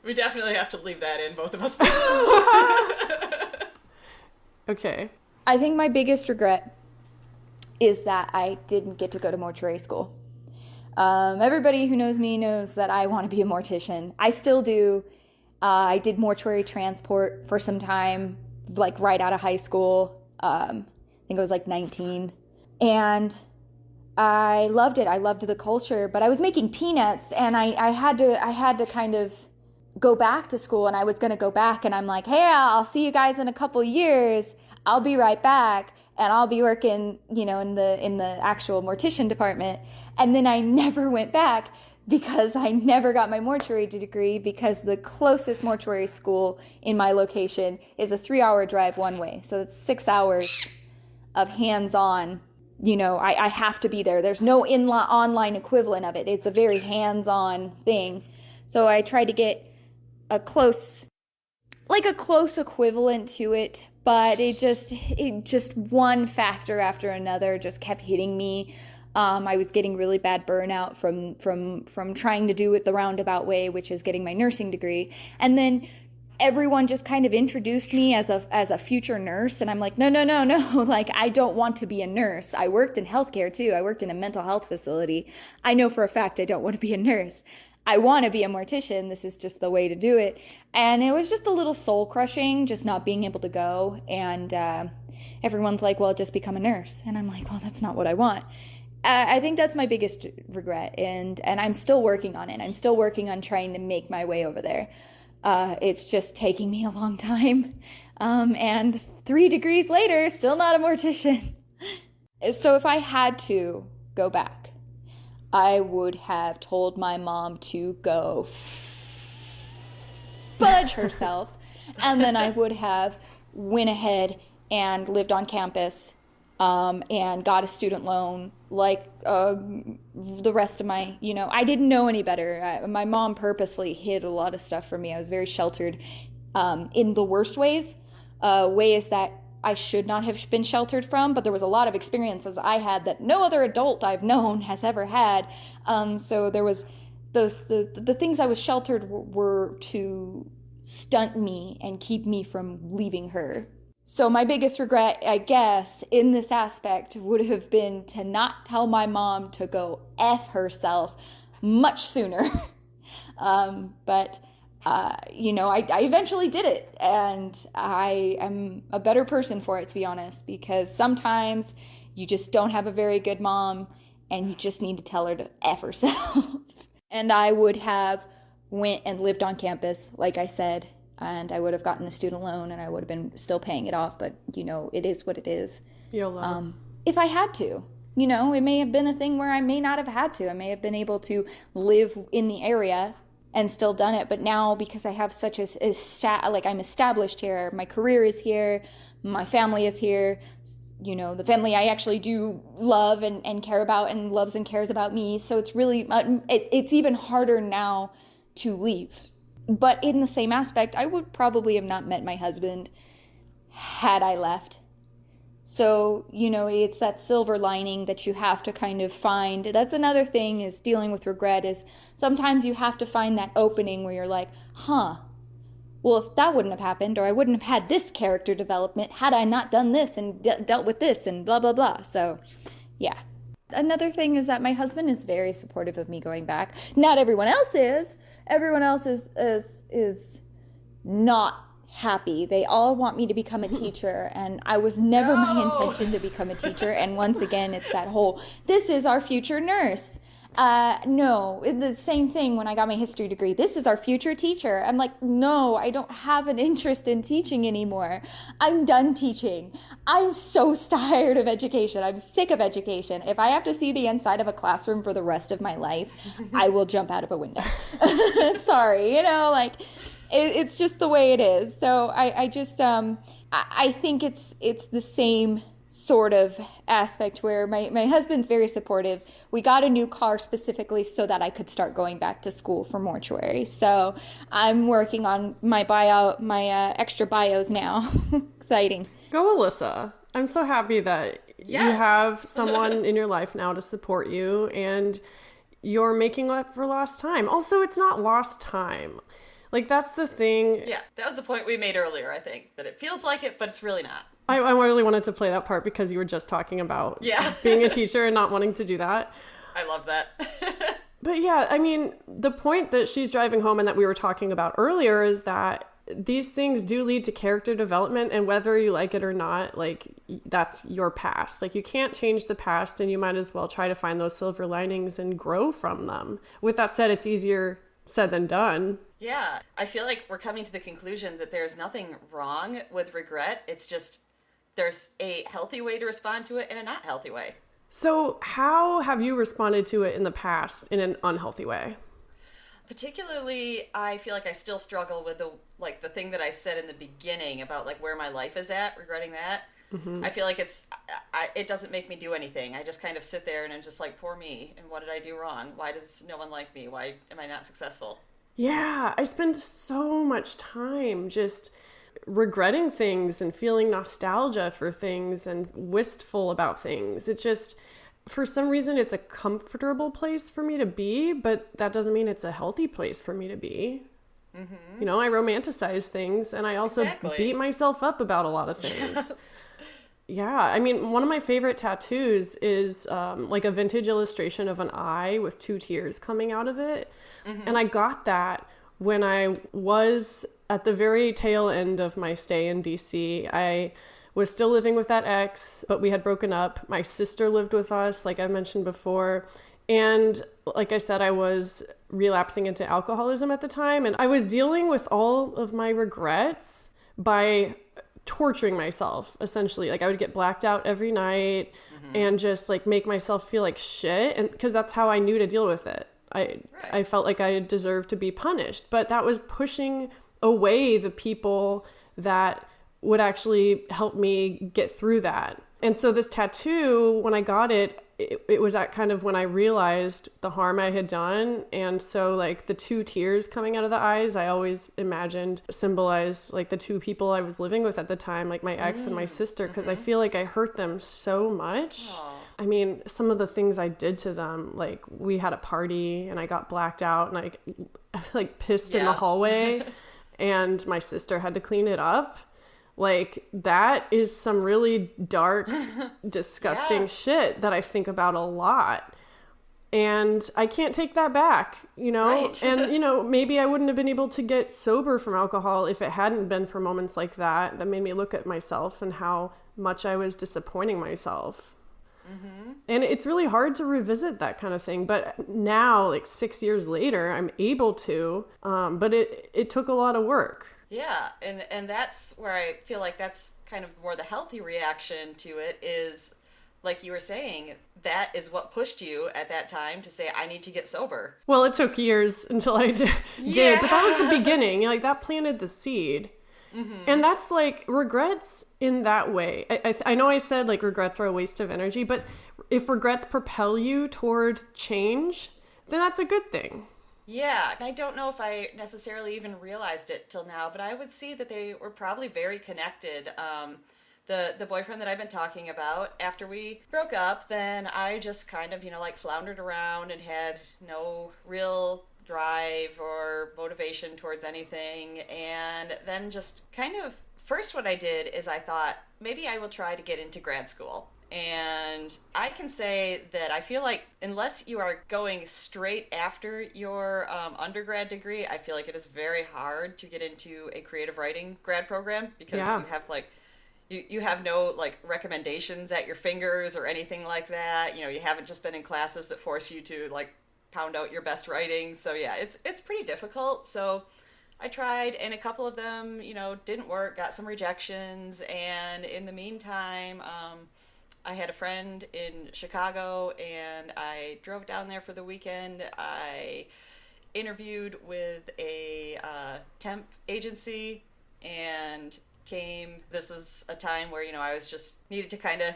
S2: We definitely have to leave that in. Both of us know.
S1: Okay.
S3: I think my biggest regret is that I didn't get to go to mortuary school. Everybody who knows me knows that I want to be a mortician. I still do. I did mortuary transport for some time, like right out of high school. I think I was like 19. And I loved it. I loved the culture, but I was making peanuts, and I had to kind of go back to school, and I was going to go back, and I'm like, hey, I'll see you guys in a couple years. I'll be right back. And I'll be working, in the actual mortician department. And then I never went back because I never got my mortuary degree, because the closest mortuary school in my location is a 3-hour drive one way. So it's 6 hours of hands-on. I have to be there. There's no online equivalent of it. It's a very hands-on thing. So I tried to get a close equivalent to it. But it just one factor after another just kept hitting me. I was getting really bad burnout from trying to do it the roundabout way, which is getting my nursing degree. And then everyone just kind of introduced me as a future nurse, and I'm like, no. Like, I don't want to be a nurse. I worked in healthcare too. I worked in a mental health facility. I know for a fact I don't want to be a nurse. I want to be a mortician. This is just the way to do it. And it was just a little soul crushing, just not being able to go. And everyone's like, well, just become a nurse. And I'm like, well, that's not what I want. I think that's my biggest regret. And I'm still working on it. I'm still working on trying to make my way over there. It's just taking me a long time. And 3 degrees later, still not a mortician. So if I had to go back, I would have told my mom to go fudge herself, and then I would have went ahead and lived on campus and got a student loan like the rest of my, I didn't know any better. My mom purposely hid a lot of stuff from me. I was very sheltered in the worst ways that I should not have been sheltered from, but there was a lot of experiences I had that no other adult I've known has ever had. So there was the things I was sheltered were to stunt me and keep me from leaving her. So my biggest regret, I guess, in this aspect would have been to not tell my mom to go F herself much sooner. But I eventually did it, and I am a better person for it, to be honest, because sometimes you just don't have a very good mom, and you just need to tell her to F herself. And I would have went and lived on campus, like I said, and I would have gotten a student loan, and I would have been still paying it off, but, it is what it is.
S1: YOLO.
S3: If I had to. It may have been a thing where I may not have had to. I may have been able to live in the area and still done it, but now because I have such I'm established here, my career is here, my family is here, the family I actually do love and care about and loves and cares about me, so it's really, it's even harder now to leave. But in the same aspect, I would probably have not met my husband had I left. So, it's that silver lining that you have to kind of find. That's another thing is dealing with regret is sometimes you have to find that opening where you're like, well, if that wouldn't have happened, or I wouldn't have had this character development had I not done this and dealt with this and blah, blah, blah. So, yeah. Another thing is that my husband is very supportive of me going back. Not everyone else is. Everyone else is not happy. They all want me to become a teacher, and I was never my intention to become a teacher. And once again, it's that whole, this is our future nurse. No, the same thing when I got my history degree. This is our future teacher. I'm like, no, I don't have an interest in teaching anymore. I'm done teaching. I'm so tired of education. I'm sick of education. If I have to see the inside of a classroom for the rest of my life, I will jump out of a window. Sorry, it's just the way it is. So I just, I think it's the same sort of aspect where my husband's very supportive. We got a new car specifically so that I could start going back to school for mortuary. So I'm working on my extra bios now. Exciting.
S1: Go, Alyssa. I'm so happy that you have someone in your life now to support you, and you're making up for lost time. Also, it's not lost time. Like, that's the thing.
S2: Yeah, that was the point we made earlier, I think, that it feels like it, but it's really not.
S1: I really wanted to play that part because you were just talking about being a teacher and not wanting to do that.
S2: I love that.
S1: But yeah, I mean, the point that she's driving home and that we were talking about earlier is that these things do lead to character development, and whether you like it or not, like, that's your past. Like, you can't change the past, and you might as well try to find those silver linings and grow from them. With that said, it's easier said than done.
S2: Yeah, I feel like we're coming to the conclusion that there's nothing wrong with regret. It's just there's a healthy way to respond to it and a not healthy way.
S1: So how have you responded to it in the past in an unhealthy way?
S2: Particularly, I feel like I still struggle with the thing that I said in the beginning about like where my life is at, regretting that. Mm-hmm. I feel like it doesn't make me do anything. I just kind of sit there and I'm just like, poor me. And what did I do wrong? Why does no one like me? Why am I not successful?
S1: Yeah, I spend so much time just regretting things and feeling nostalgia for things and wistful about things. It's just, for some reason, it's a comfortable place for me to be, but that doesn't mean it's a healthy place for me to be. Mm-hmm. I romanticize things, and I also beat myself up about a lot of things. Yes. Yeah, I mean, one of my favorite tattoos is like a vintage illustration of an eye with 2 tears coming out of it. Mm-hmm. And I got that when I was at the very tail end of my stay in DC. I was still living with that ex, but we had broken up. My sister lived with us, like I mentioned before. And like I said, I was relapsing into alcoholism at the time. And I was dealing with all of my regrets by torturing myself, essentially. Like, I would get blacked out every night and just like make myself feel like shit. And because that's how I knew to deal with it. I felt like I deserved to be punished, but that was pushing away the people that would actually help me get through that. And so this tattoo, when I got it, it was at kind of when I realized the harm I had done. And so like the 2 tears coming out of the eyes, I always imagined symbolized like the 2 people I was living with at the time, like my ex and my sister, because I feel like I hurt them so much. Aww. I mean, some of the things I did to them, like we had a party and I got blacked out and I like pissed in the hallway and my sister had to clean it up. Like, that is some really dark, disgusting shit that I think about a lot. And I can't take that back, Right. And, maybe I wouldn't have been able to get sober from alcohol if it hadn't been for moments like that made me look at myself and how much I was disappointing myself. Mm-hmm. And it's really hard to revisit that kind of thing. But now, like 6 years later, I'm able to. But it took a lot of work.
S2: Yeah, and that's where I feel like that's kind of more the healthy reaction to it is, like you were saying, that is what pushed you at that time to say, I need to get sober.
S1: Well, it took years until I did, but that was the beginning. Like, that planted the seed. Mm-hmm. And that's like regrets in that way. I know I said like regrets are a waste of energy, but if regrets propel you toward change, then that's a good thing.
S2: Yeah, and I don't know if I necessarily even realized it till now, but I would see that they were probably very connected. the boyfriend that I've been talking about, after we broke up, then I just kind of, like floundered around and had no real drive or motivation towards anything. And then just kind of, first what I did is I thought, maybe I will try to get into grad school. And I can say that I feel like unless you are going straight after your undergrad degree, I feel like it is very hard to get into a creative writing grad program because you have like, you have no like recommendations at your fingers or anything like that. You haven't just been in classes that force you to like pound out your best writing. So yeah, it's pretty difficult. So I tried, and a couple of them, didn't work, got some rejections. And in the meantime, I had a friend in Chicago, and I drove down there for the weekend. I interviewed with a temp agency and this was a time where, I was just needed to kind of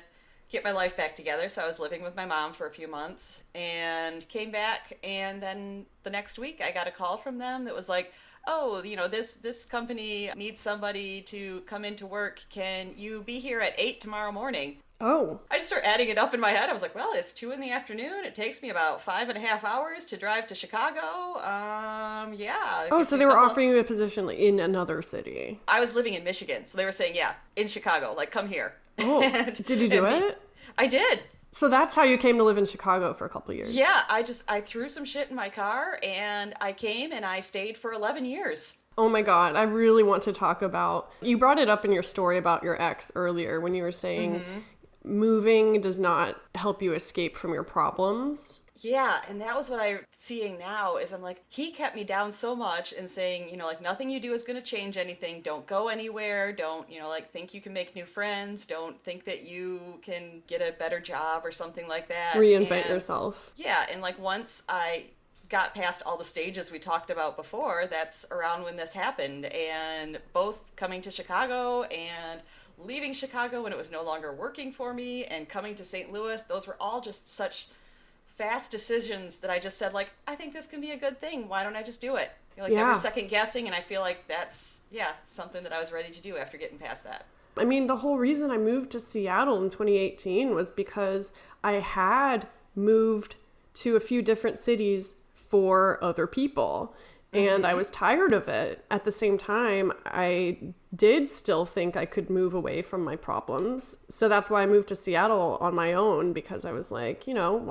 S2: get my life back together. So I was living with my mom for a few months and came back. And then the next week I got a call from them that was like, oh, this company needs somebody to come into work. Can you be here at 8 tomorrow morning?
S1: Oh.
S2: I just started adding it up in my head. I was like, well, it's 2 PM. It takes me about 5.5 hours to drive to Chicago. Yeah.
S1: Oh, so they were offering you a position like, in another city.
S2: I was living in Michigan. So they were saying, yeah, in Chicago, like come here.
S1: Oh, did you do it?
S2: I did.
S1: So that's how you came to live in Chicago for a couple of years.
S2: Yeah, I threw some shit in my car and I came and I stayed for 11 years.
S1: Oh my God, I really want to talk about, you brought it up in your story about your ex earlier when you were saying moving does not help you escape from your problems.
S2: Yeah, and that was what I'm seeing now is I'm like, he kept me down so much and saying, like nothing you do is going to change anything. Don't go anywhere. Don't, think you can make new friends. Don't think that you can get a better job or something like that.
S1: Reinvent yourself.
S2: Yeah, and like once I got past all the stages we talked about before, that's around when this happened. And both coming to Chicago and leaving Chicago when it was no longer working for me and coming to St. Louis, those were all just such fast decisions that I just said, like, I think this can be a good thing. Why don't I just do it? Never second guessing. And I feel like that's, something that I was ready to do after getting past that.
S1: I mean, the whole reason I moved to Seattle in 2018 was because I had moved to a few different cities for other people. And I was tired of it. At the same time, I did still think I could move away from my problems. So that's why I moved to Seattle on my own, because I was like,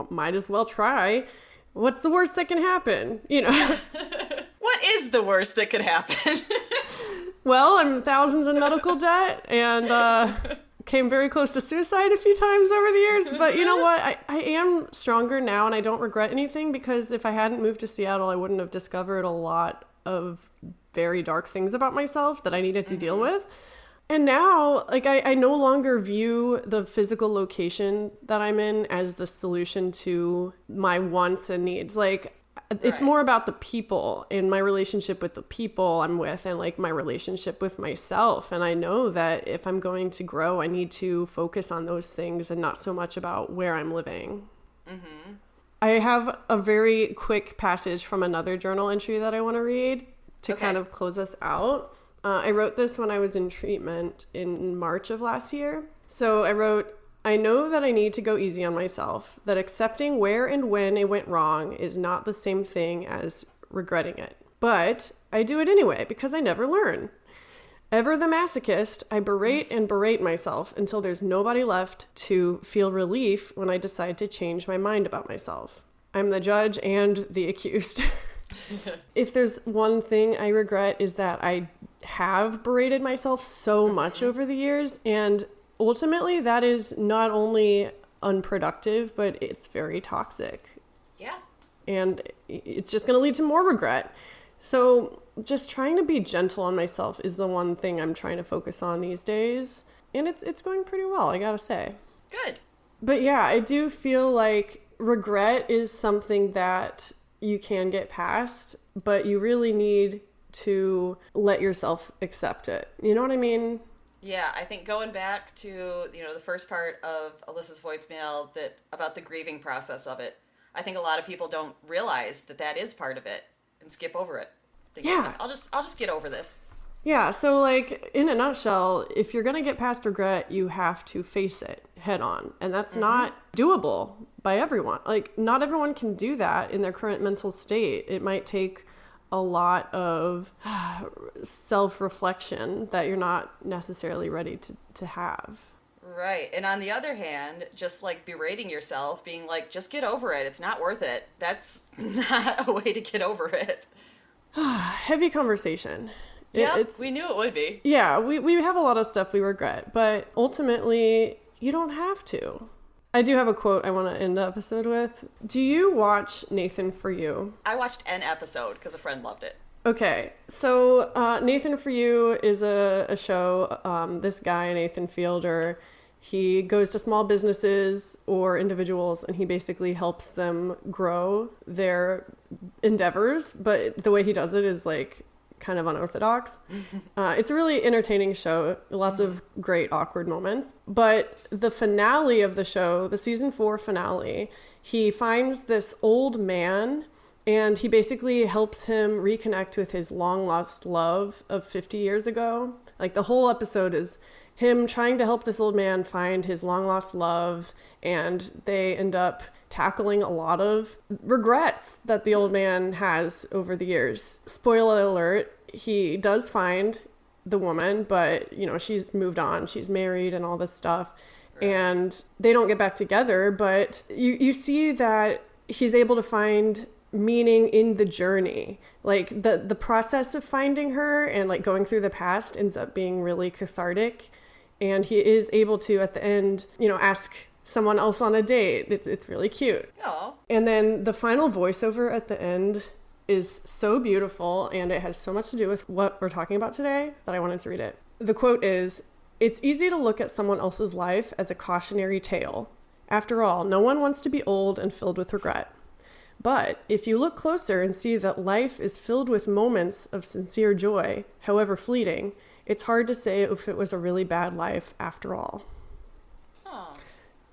S1: might as well try. What's the worst that can happen?
S2: What is the worst that could happen?
S1: Well, I'm thousands in medical debt and came very close to suicide a few times over the years. But you know what? I am stronger now and I don't regret anything, because if I hadn't moved to Seattle, I wouldn't have discovered a lot of very dark things about myself that I needed to deal with. And now, I no longer view the physical location that I'm in as the solution to my wants and needs. It's more about the people and my relationship with the people I'm with and my relationship with myself. And I know that if I'm going to grow, I need to focus on those things and not so much about where I'm living. Mm-hmm. I have a very quick passage from another journal entry that I want to read to kind of close us out. I wrote this when I was in treatment in March of last year. So I wrote, I know that I need to go easy on myself, that accepting where and when it went wrong is not the same thing as regretting it. But I do it anyway because I never learn. Ever the masochist, I berate myself until there's nobody left to feel relief when I decide to change my mind about myself. I'm the judge and the accused. If there's one thing I regret is that I have berated myself so much over the years, and ultimately that is not only unproductive, but it's very toxic.
S2: Yeah.
S1: And it's just going to lead to more regret. So just trying to be gentle on myself is the one thing I'm trying to focus on these days. And it's going pretty well, I gotta say.
S2: Good.
S1: But yeah, I do feel like regret is something that you can get past, but you really need to let yourself accept it. You know what I mean?
S2: Yeah, I think going back to, the first part of Alyssa's voicemail about the grieving process of it, I think a lot of people don't realize that is part of it and skip over it. Thinking,
S1: yeah.
S2: I'll just get over this.
S1: Yeah, so like in a nutshell, if you're gonna get past regret, you have to face it head on. And that's not doable by everyone. Like not everyone can do that in their current mental state. It might take a lot of self-reflection that you're not necessarily ready to have.
S2: Right. And on the other hand, just like berating yourself, being like, just get over it. It's not worth it. That's not a way to get over it.
S1: Heavy conversation.
S2: Yep, we knew it would be.
S1: Yeah, we have a lot of stuff we regret, but ultimately, you don't have to. I do have a quote I want to end the episode with. Do you watch Nathan For You?
S2: I watched an episode because a friend loved it.
S1: Okay, so Nathan For You is a show. This guy, Nathan Fielder, he goes to small businesses or individuals and he basically helps them grow their endeavors. But the way he does it is like kind of unorthodox. It's a really entertaining show. Lots of great awkward moments. But the finale of the show, the season 4 finale, he finds this old man and he basically helps him reconnect with his long lost love of 50 years ago. Like the whole episode is him trying to help this old man find his long lost love, and they end up tackling a lot of regrets that the old man has over the years. Spoiler alert, he does find the woman, but you know, she's moved on, she's married and all this stuff. Right. And they don't get back together, but you see that he's able to find meaning in the journey. Like the process of finding her and like going through the past ends up being really cathartic. And he is able to, at the end, you know, ask someone else on a date. It's really cute.
S2: Aww.
S1: And then the final voiceover at the end is so beautiful, and it has so much to do with what we're talking about today that I wanted to read it. The quote is, "It's easy to look at someone else's life as a cautionary tale. After all, no one wants to be old and filled with regret. But if you look closer and see that life is filled with moments of sincere joy, however fleeting, it's hard to say if it was a really bad life after all."
S2: Aww.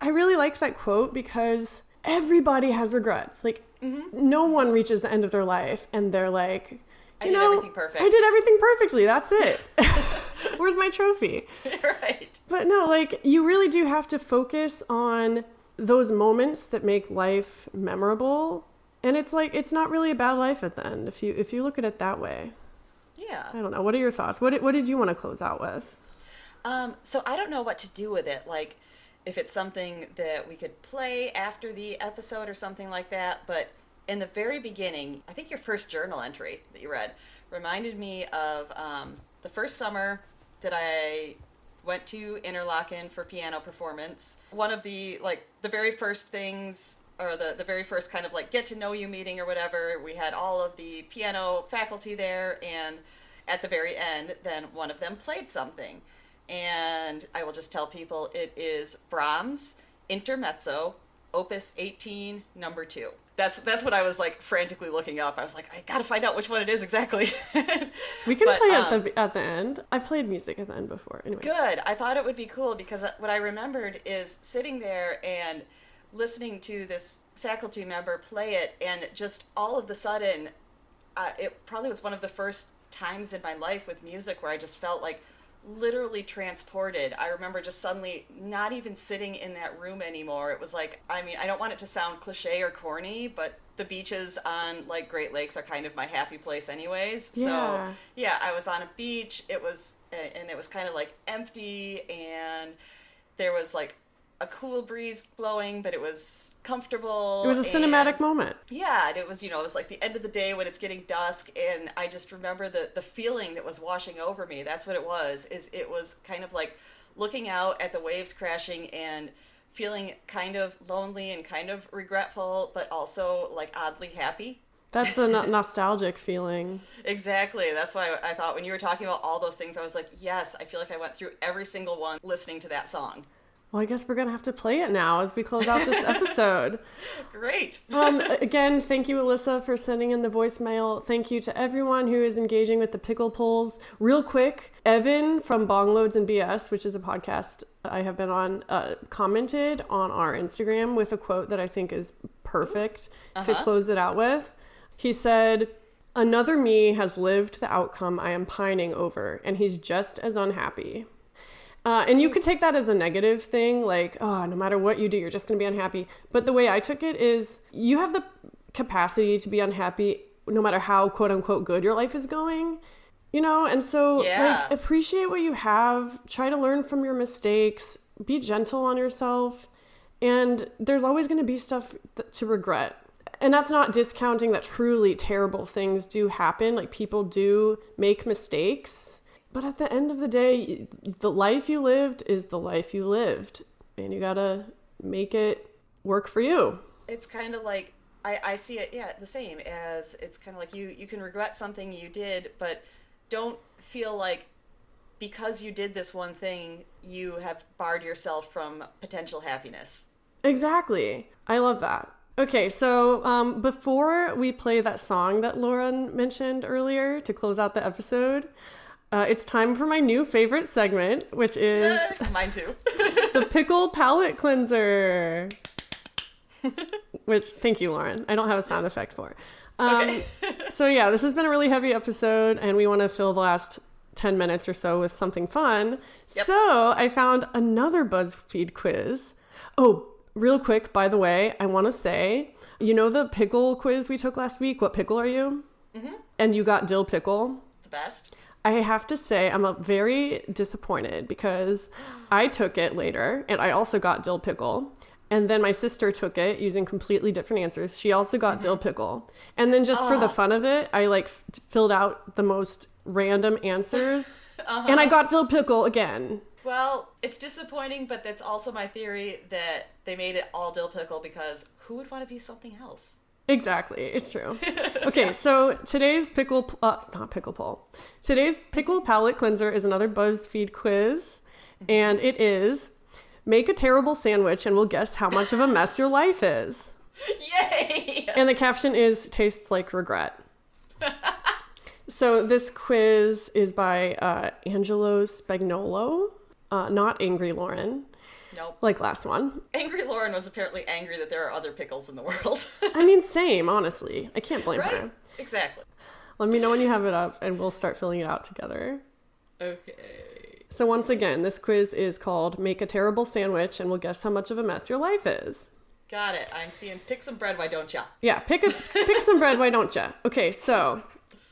S1: I really like that quote because everybody has regrets. Like, no one reaches the end of their life and they're like,
S2: I did everything perfect.
S1: I did everything perfectly. That's it. Where's my trophy?
S2: Right.
S1: But no, like, you really do have to focus on those moments that make life memorable. And it's like, it's not really a bad life at the end if you look at it that way.
S2: Yeah.
S1: I don't know. What are your thoughts? What did you want to close out with?
S2: So I don't know what to do with it. Like, if it's something that we could play after the episode or something like that. But in the very beginning, I think your first journal entry that you read reminded me of the first summer that I went to Interlaken for piano performance. One of the very first things, or the very first kind of like get to know you meeting or whatever, we had all of the piano faculty there, and at the very end, then one of them played something. And I will just tell people it is Brahms Intermezzo Opus 18 number 2. That's what I was like frantically looking up. I was like, I gotta find out which one it is exactly.
S1: We can play at the end. I've played music at the end before. Anyway.
S2: Good. I thought it would be cool because what I remembered is sitting there and listening to this faculty member play it, and just all of a sudden, it probably was one of the first times in my life with music where I just felt like literally transported. I remember just suddenly not even sitting in that room anymore. It was like, I mean, I don't want it to sound cliche or corny, but the beaches on like Great Lakes are kind of my happy place anyways.
S1: Yeah.
S2: So yeah, I was on a beach. It was kind of like empty, and there was like a cool breeze blowing, but it was comfortable.
S1: It was a cinematic moment.
S2: Yeah, and it was like the end of the day when it's getting dusk, and I just remember the feeling that was washing over me. That's what it was. It was kind of like looking out at the waves crashing and feeling kind of lonely and kind of regretful, but also like oddly happy.
S1: That's a nostalgic feeling.
S2: Exactly. That's why I thought when you were talking about all those things, I was like, yes, I feel like I went through every single one listening to that song.
S1: Well, I guess we're going to have to play it now as we close out this episode.
S2: Great.
S1: Again, thank you, Alyssa, for sending in the voicemail. Thank you to everyone who is engaging with the pickle polls. Real quick, Evan from Bong Loads and BS, which is a podcast I have been on, commented on our Instagram with a quote that I think is perfect to close it out with. He said, Another me has lived the outcome I am pining over, and he's just as unhappy. And you could take that as a negative thing, like, oh, no matter what you do, you're just going to be unhappy. But the way I took it is you have the capacity to be unhappy no matter how, quote unquote, good your life is going, you know? And so like, appreciate what you have, try to learn from your mistakes, be gentle on yourself. And there's always going to be stuff to regret. And that's not discounting that truly terrible things do happen. Like, people do make mistakes. But at the end of the day, the life you lived is the life you lived. And you got to make it work for you.
S2: It's kind of like, I see it, the same as, it's kind of like you can regret something you did, but don't feel like because you did this one thing, you have barred yourself from potential happiness.
S1: Exactly. I love that. Okay, so before we play that song that Lauren mentioned earlier to close out the episode, it's time for my new favorite segment, which is...
S2: Mine too.
S1: The Pickle Palate Cleanser. Which, thank you, Lauren. I don't have a sound effect for it.
S2: Okay.
S1: So yeah, this has been a really heavy episode, and we want to fill the last 10 minutes or so with something fun. Yep. So I found another BuzzFeed quiz. Oh, real quick, by the way, I want to say, you know the pickle quiz we took last week? What pickle are you? Mm-hmm. And you got dill pickle.
S2: The best.
S1: I have to say I'm very disappointed because I took it later, and I also got dill pickle. And then my sister took it using completely different answers. She also got dill pickle. And then just for the fun of it, I filled out the most random answers. And I got dill pickle again.
S2: Well, it's disappointing, but that's also my theory that they made it all dill pickle because who would want to be something else?
S1: Exactly. It's true. Okay, so today's Today's pickle palate cleanser is another BuzzFeed quiz. And it is... Make a terrible sandwich and we'll guess how much of a mess your life is.
S2: Yay!
S1: And the caption is, tastes like regret. So this quiz is by Angelo Spagnolo, not Angry Lauren.
S2: Nope.
S1: Like last one.
S2: Angry Lauren was apparently angry that there are other pickles in the world.
S1: I mean, same, honestly. I can't blame her.
S2: Exactly.
S1: Let me know when you have it up and we'll start filling it out together.
S2: Okay.
S1: So once again, this quiz is called Make a Terrible Sandwich and we'll guess how much of a mess your life is.
S2: Got it. I'm seeing pick some bread, why don't ya?
S1: Yeah, pick some bread, why don't ya? Okay, so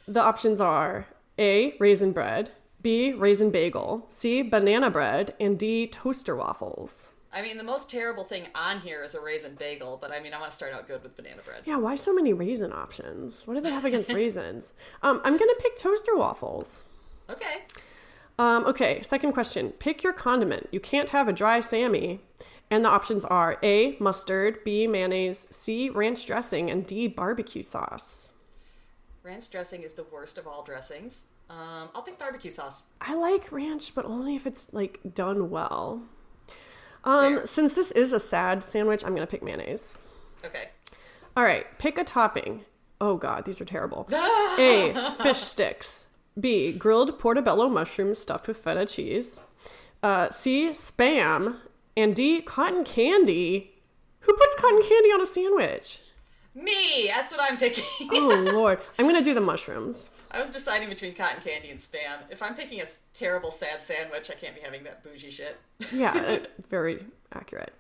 S1: the options are A, raisin bread, B, raisin bagel, C, banana bread, and D, toaster waffles.
S2: I mean, the most terrible thing on here is a raisin bagel, but I mean, I want to start out good with banana bread.
S1: Yeah, why so many raisin options? What do they have against raisins? I'm going to pick toaster waffles.
S2: Okay.
S1: Okay, second question. Pick your condiment. You can't have a dry Sammy. And the options are A, mustard, B, mayonnaise, C, ranch dressing, and D, barbecue sauce.
S2: Ranch dressing is the worst of all dressings. I'll pick barbecue sauce.
S1: I like ranch, but only if it's, done well.
S2: Fair.
S1: Since this is a sad sandwich, I'm going to pick mayonnaise.
S2: Okay.
S1: All right, pick a topping. Oh, God, these are terrible. A, fish sticks. B, grilled portobello mushrooms stuffed with feta cheese. C, Spam. And D, cotton candy. Who puts cotton candy on a sandwich?
S2: Me! That's what I'm picking.
S1: Oh, Lord. I'm going to do the mushrooms.
S2: I was deciding between cotton candy and Spam. If I'm picking a terrible, sad sandwich, I can't be having that bougie shit.
S1: Yeah, very accurate.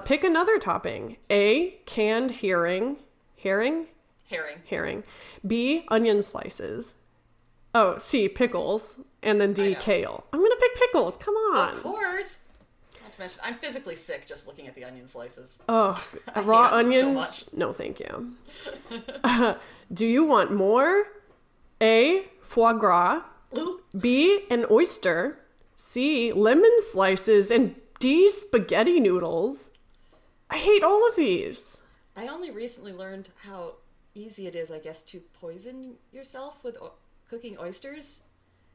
S1: Pick another topping. A, canned herring. Herring? Herring. B, onion slices. Oh, C, pickles. And then D, kale. I'm going to pick pickles. Come on.
S2: Of course. Not to mention, I'm physically sick just looking at the onion slices.
S1: Oh, raw onions? So no, thank you. Do you want more? A, foie gras. B, an oyster. C, lemon slices. And D, spaghetti noodles. I hate all of these.
S2: I only recently learned how easy it is, I guess, to poison yourself with cooking oysters.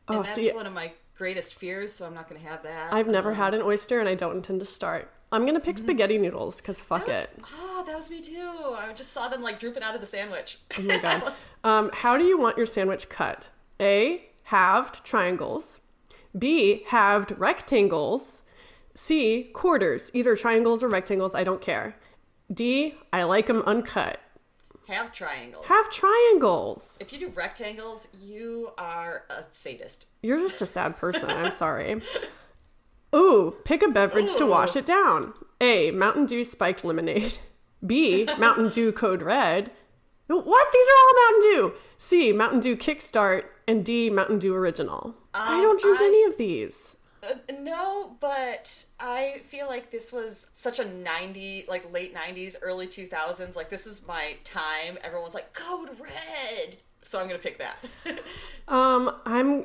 S2: And that's one of my greatest fears, so I'm not going to have that.
S1: I've never had an oyster, and I don't intend to start. I'm going to pick spaghetti noodles, because fuck it.
S2: Oh, that was me too. I just saw them, drooping out of the sandwich.
S1: Oh my God. How do you want your sandwich cut? A, halved triangles. B, halved rectangles. C, quarters. Either triangles or rectangles, I don't care. D, I like them uncut.
S2: have triangles.
S1: Have triangles.
S2: If you do rectangles, you are a sadist.
S1: You're just a sad person. I'm sorry. Ooh, pick a beverage to wash it down. A, Mountain Dew spiked lemonade. B, Mountain Dew Code Red. What? These are all Mountain Dew. C, Mountain Dew Kickstart. And D, Mountain Dew Original. I don't drink any of these.
S2: No, but I feel like this was such a late 90s, early 2000s. Like, this is my time. Everyone's like, Code Red. So I'm going to pick that.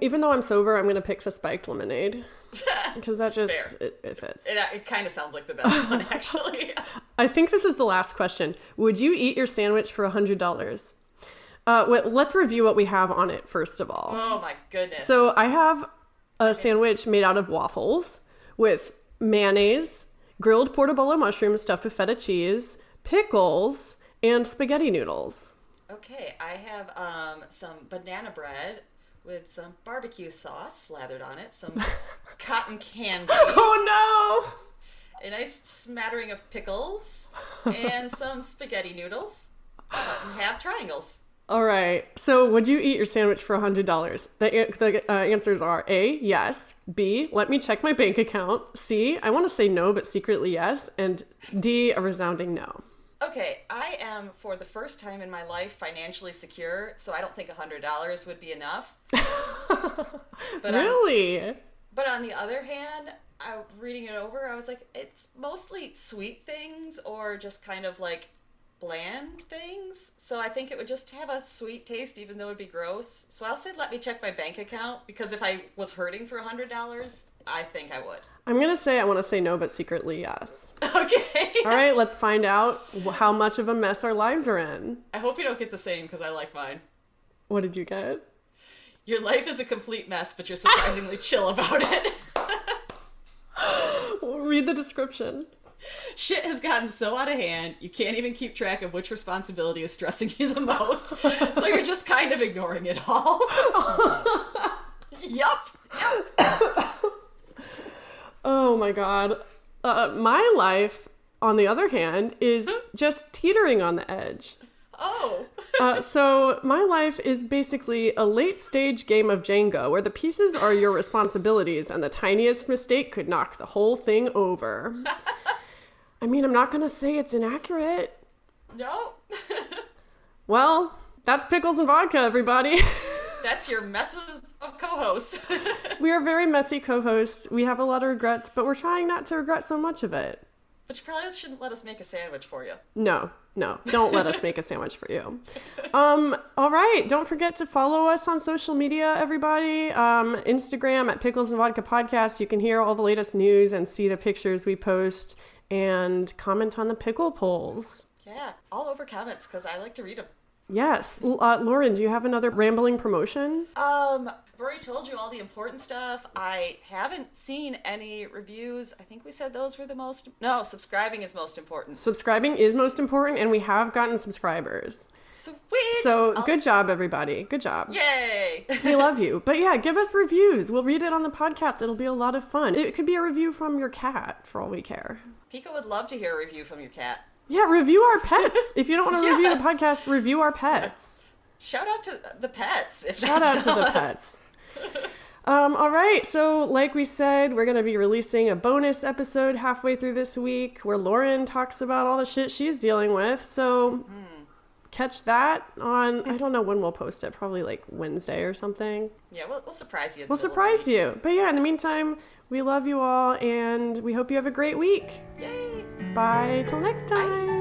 S1: Even though I'm sober, I'm going to pick the spiked lemonade. Because that just, it fits.
S2: It kind of sounds like the best one, actually.
S1: I think this is the last question. Would you eat your sandwich for $100? Let's review what we have on it, first of all.
S2: Oh, my goodness.
S1: So I have a sandwich made out of waffles with mayonnaise, grilled portobello mushrooms stuffed with feta cheese, pickles, and spaghetti noodles.
S2: Okay, I have some banana bread with some barbecue sauce slathered on it, some cotton candy.
S1: Oh
S2: no! A nice smattering of pickles and some spaghetti noodles. And have triangles.
S1: All right. So would you eat your sandwich for $100? The answers are A, yes. B, let me check my bank account. C, I want to say no, but secretly yes. And D, a resounding no.
S2: Okay, I am, for the first time in my life, financially secure, so I don't think $100 would be enough. But
S1: really?
S2: But on the other hand, reading it over, I was like, it's mostly sweet things or just kind of like bland things. So I think it would just have a sweet taste, even though it'd be gross. So I'll say let me check my bank account, because if I was hurting for $100, I think I would.
S1: I'm going to say I want to say no, but secretly yes.
S2: Okay.
S1: All right, let's find out how much of a mess our lives are in.
S2: I hope you don't get the same, because I like mine.
S1: What did you get?
S2: Your life is a complete mess, but you're surprisingly chill about it.
S1: Read the description.
S2: Shit has gotten so out of hand, you can't even keep track of which responsibility is stressing you the most. So you're just kind of ignoring it all. Yup.
S1: Oh my God. My life, on the other hand, is just teetering on the edge.
S2: Oh.
S1: So my life is basically a late stage game of Jenga where the pieces are your responsibilities and the tiniest mistake could knock the whole thing over. I mean, I'm not going to say it's inaccurate.
S2: No.
S1: Well, that's Pickles and Vodka, everybody.
S2: That's your mess of co-hosts.
S1: We are very messy co-hosts. We have a lot of regrets, but we're trying not to regret so much of it.
S2: But you probably shouldn't let us make a sandwich for you.
S1: No, don't let us make a sandwich for you. All right, don't forget to follow us on social media, everybody. Instagram at Pickles and Vodka Podcast. You can hear all the latest news and see the pictures we post and comment on the pickle polls.
S2: Yeah, all over comments, because I like to read them.
S1: Yes. Lauren, do you have another rambling promotion?
S2: I've already told you all the important stuff. I haven't seen any reviews. I think we said those were the most... No, subscribing is most important.
S1: Subscribing is most important, and we have gotten subscribers.
S2: Sweet!
S1: So good job, everybody. Good job.
S2: Yay!
S1: We love you. But yeah, give us reviews. We'll read it on the podcast. It'll be a lot of fun. It could be a review from your cat, for all we care.
S2: Pico would love to hear a review from your cat.
S1: Yeah, review our pets. If you don't want to review the
S2: Yes.
S1: podcast, review our pets.
S2: Shout out to the pets.
S1: Shout out to the pets. All right, so like we said, we're going to be releasing a bonus episode halfway through this week where Lauren talks about all the shit she's dealing with. So catch that on, I don't know when we'll post it, probably like Wednesday or something.
S2: Yeah, we'll surprise you.
S1: We'll surprise you. But yeah, in the meantime, we love you all and we hope you have a great week.
S2: Yay!
S1: Bye till next time.